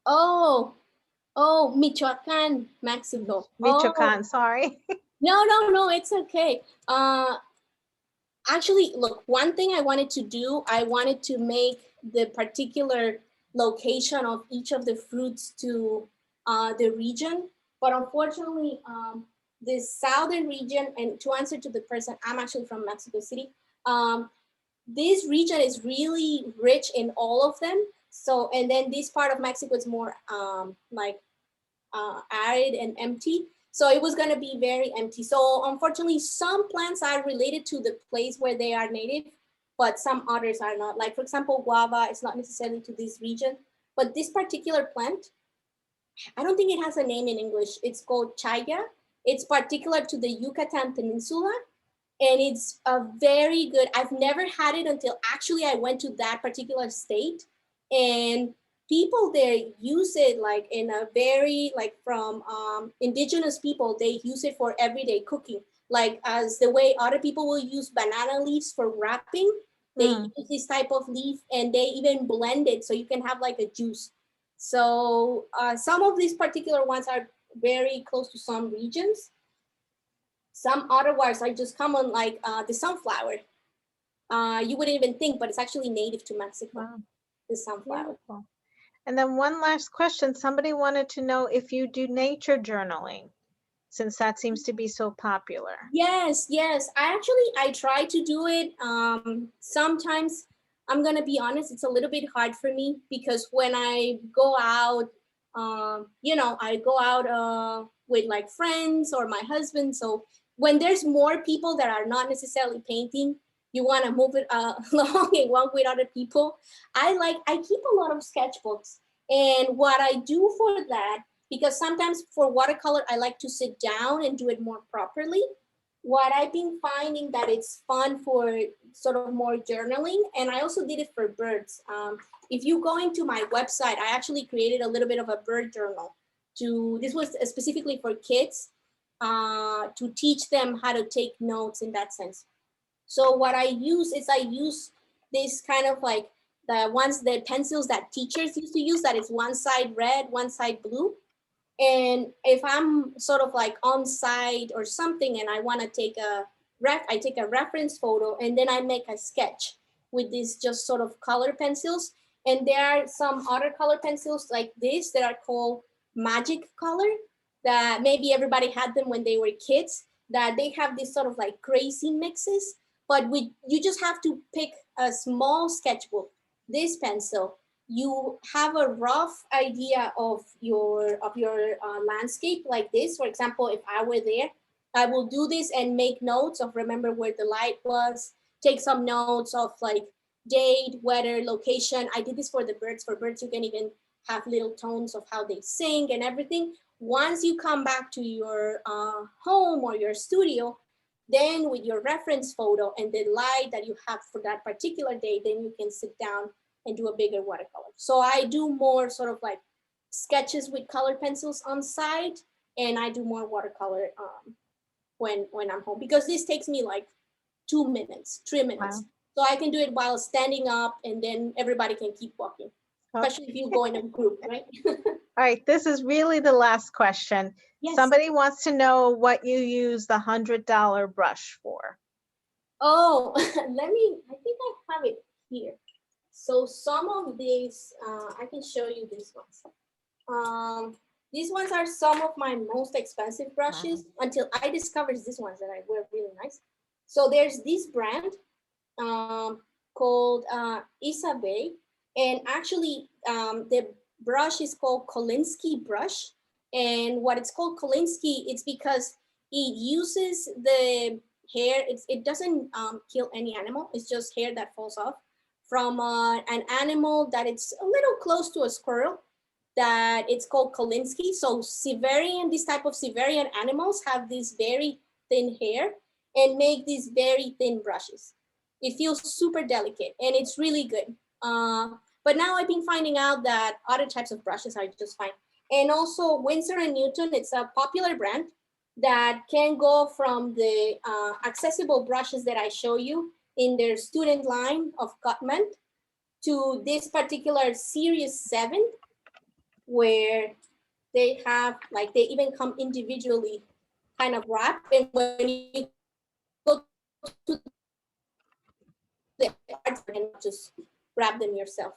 Oh, Michoacan, Mexico. Michoacan, sorry. No, it's okay. Actually, look, one thing I wanted to do, I wanted to make the particular location of each of the fruits to the region, but unfortunately, the southern region, and to answer to the person, I'm actually from Mexico City. This region is really rich in all of them. So, and then this part of Mexico is more like arid and empty. So it was gonna be very empty. So unfortunately, some plants are related to the place where they are native, but some others are not. Like for example, guava is not necessarily to this region, but this particular plant, I don't think it has a name in English. It's called chaya. It's particular to the Yucatan Peninsula, and it's a very good. I've never had it until actually I went to that particular state, and people there use it like in a very like from indigenous people. They use it for everyday cooking, like as the way other people will use banana leaves for wrapping. They use this type of leaf, and they even blend it so you can have like a juice. So some of these particular ones are very close to some regions. Some other ones are just common, like the sunflower. You wouldn't even think, but it's actually native to Mexico, Wow. the sunflower. Beautiful. And then one last question. Somebody wanted to know if you do nature journaling, since that seems to be so popular. Yes, yes. I try to do it. Sometimes I'm gonna be honest, it's a little bit hard for me because when I go out, I go out with like friends or my husband. So when there's more people that are not necessarily painting, you want to move it along and walk with other people. I keep a lot of sketchbooks, and what I do for that, because sometimes for watercolor, I like to sit down and do it more properly. What I've been finding that it's fun for sort of more journaling, and I also did it for birds. If you go into my website, I actually created a little bit of a bird journal. This was specifically for kids to teach them how to take notes in that sense. So what I use this kind of like the pencils that teachers used to use, that is one side red, one side blue. And if I'm sort of like on site or something and I want to take I take a reference photo, and then I make a sketch with these just sort of color pencils. And there are some other color pencils like this that are called magic color, that maybe everybody had them when they were kids, that they have this sort of like crazy mixes, but you just have to pick a small sketchbook, this pencil. You have a rough idea of your landscape like this. For example, if I were there, I will do this and make notes of remember where the light was, take some notes of like date, weather, location. I did this for the birds. For birds, you can even have little tones of how they sing and everything. Once you come back to your home or your studio, then with your reference photo and the light that you have for that particular day, then you can sit down and do a bigger watercolor. So I do more sort of like sketches with color pencils on site, and I do more watercolor when I'm home, because this takes me like 2 minutes, 3 minutes. Wow. So I can do it while standing up, and then everybody can keep walking, especially if you go in a group, right? All right, this is really the last question. Yes. Somebody wants to know what you use the $100 brush for. Oh, I think I have it here. So some of these, I can show you these ones. These ones are some of my most expensive brushes until I discovered these ones that I were really nice. So there's this brand called Isabe, and actually the brush is called Kolinsky brush. And what it's called Kolinsky, it's because it uses the hair. It doesn't kill any animal. It's just hair that falls off from an animal that it's a little close to a squirrel, that it's called Kolinsky. So this type of Siberian animals have this very thin hair and make these very thin brushes. It feels super delicate and it's really good. But now I've been finding out that other types of brushes are just fine. And also Winsor & Newton, it's a popular brand that can go from the accessible brushes that I show you in their student line of Gutman to this particular Series 7, where they have, like, they even come individually kind of wrapped. And when you go to the art, you can just wrap them yourself.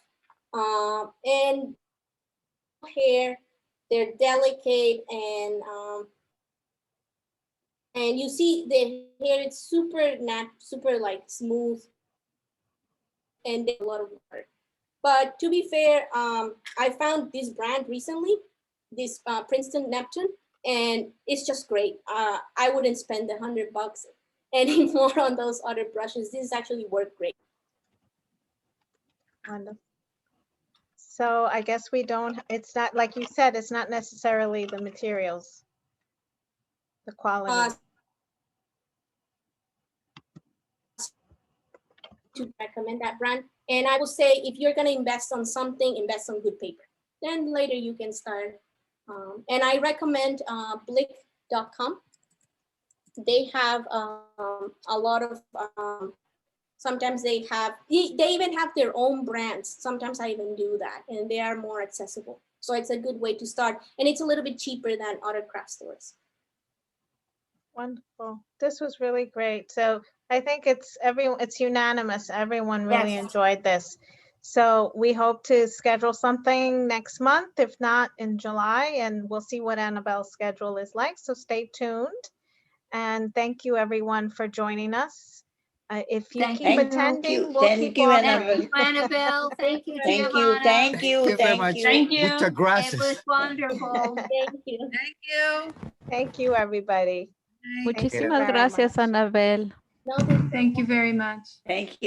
And hair, they're delicate, and you see the hair, it's super like smooth, and there's a lot of water. But to be fair, I found this brand recently, this Princeton Neptune, and it's just great. I wouldn't spend the $100 anymore on those other brushes. This actually worked great. Wonderful. So I guess we don't, it's not, like you said, it's not necessarily the materials, the quality. To recommend that brand. And I will say, if you're going to invest on something, invest on good paper. Then later you can start. And I recommend blick.com. They have a lot of, sometimes they even have their own brands. Sometimes I even do that, and they are more accessible. So it's a good way to start. And it's a little bit cheaper than other craft stores. Wonderful. This was really great. So I think it's unanimous. Everyone really Yes. enjoyed this. So we hope to schedule something next month, if not in July, and we'll see what Annabelle's schedule is like. So stay tuned. And thank you everyone for joining us. If you Thank keep you. attending, we'll Thank keep you, offering. Annabelle. Annabelle, thank you, Thank you, Giovanna. thank you, very much. thank you. Thank you. Muchas It gracias. was wonderful. Thank you. Thank you. Thank you, everybody. Bye. Thank you Muchísimas very gracias, much. Annabel. No, Thank you very much. Thank you.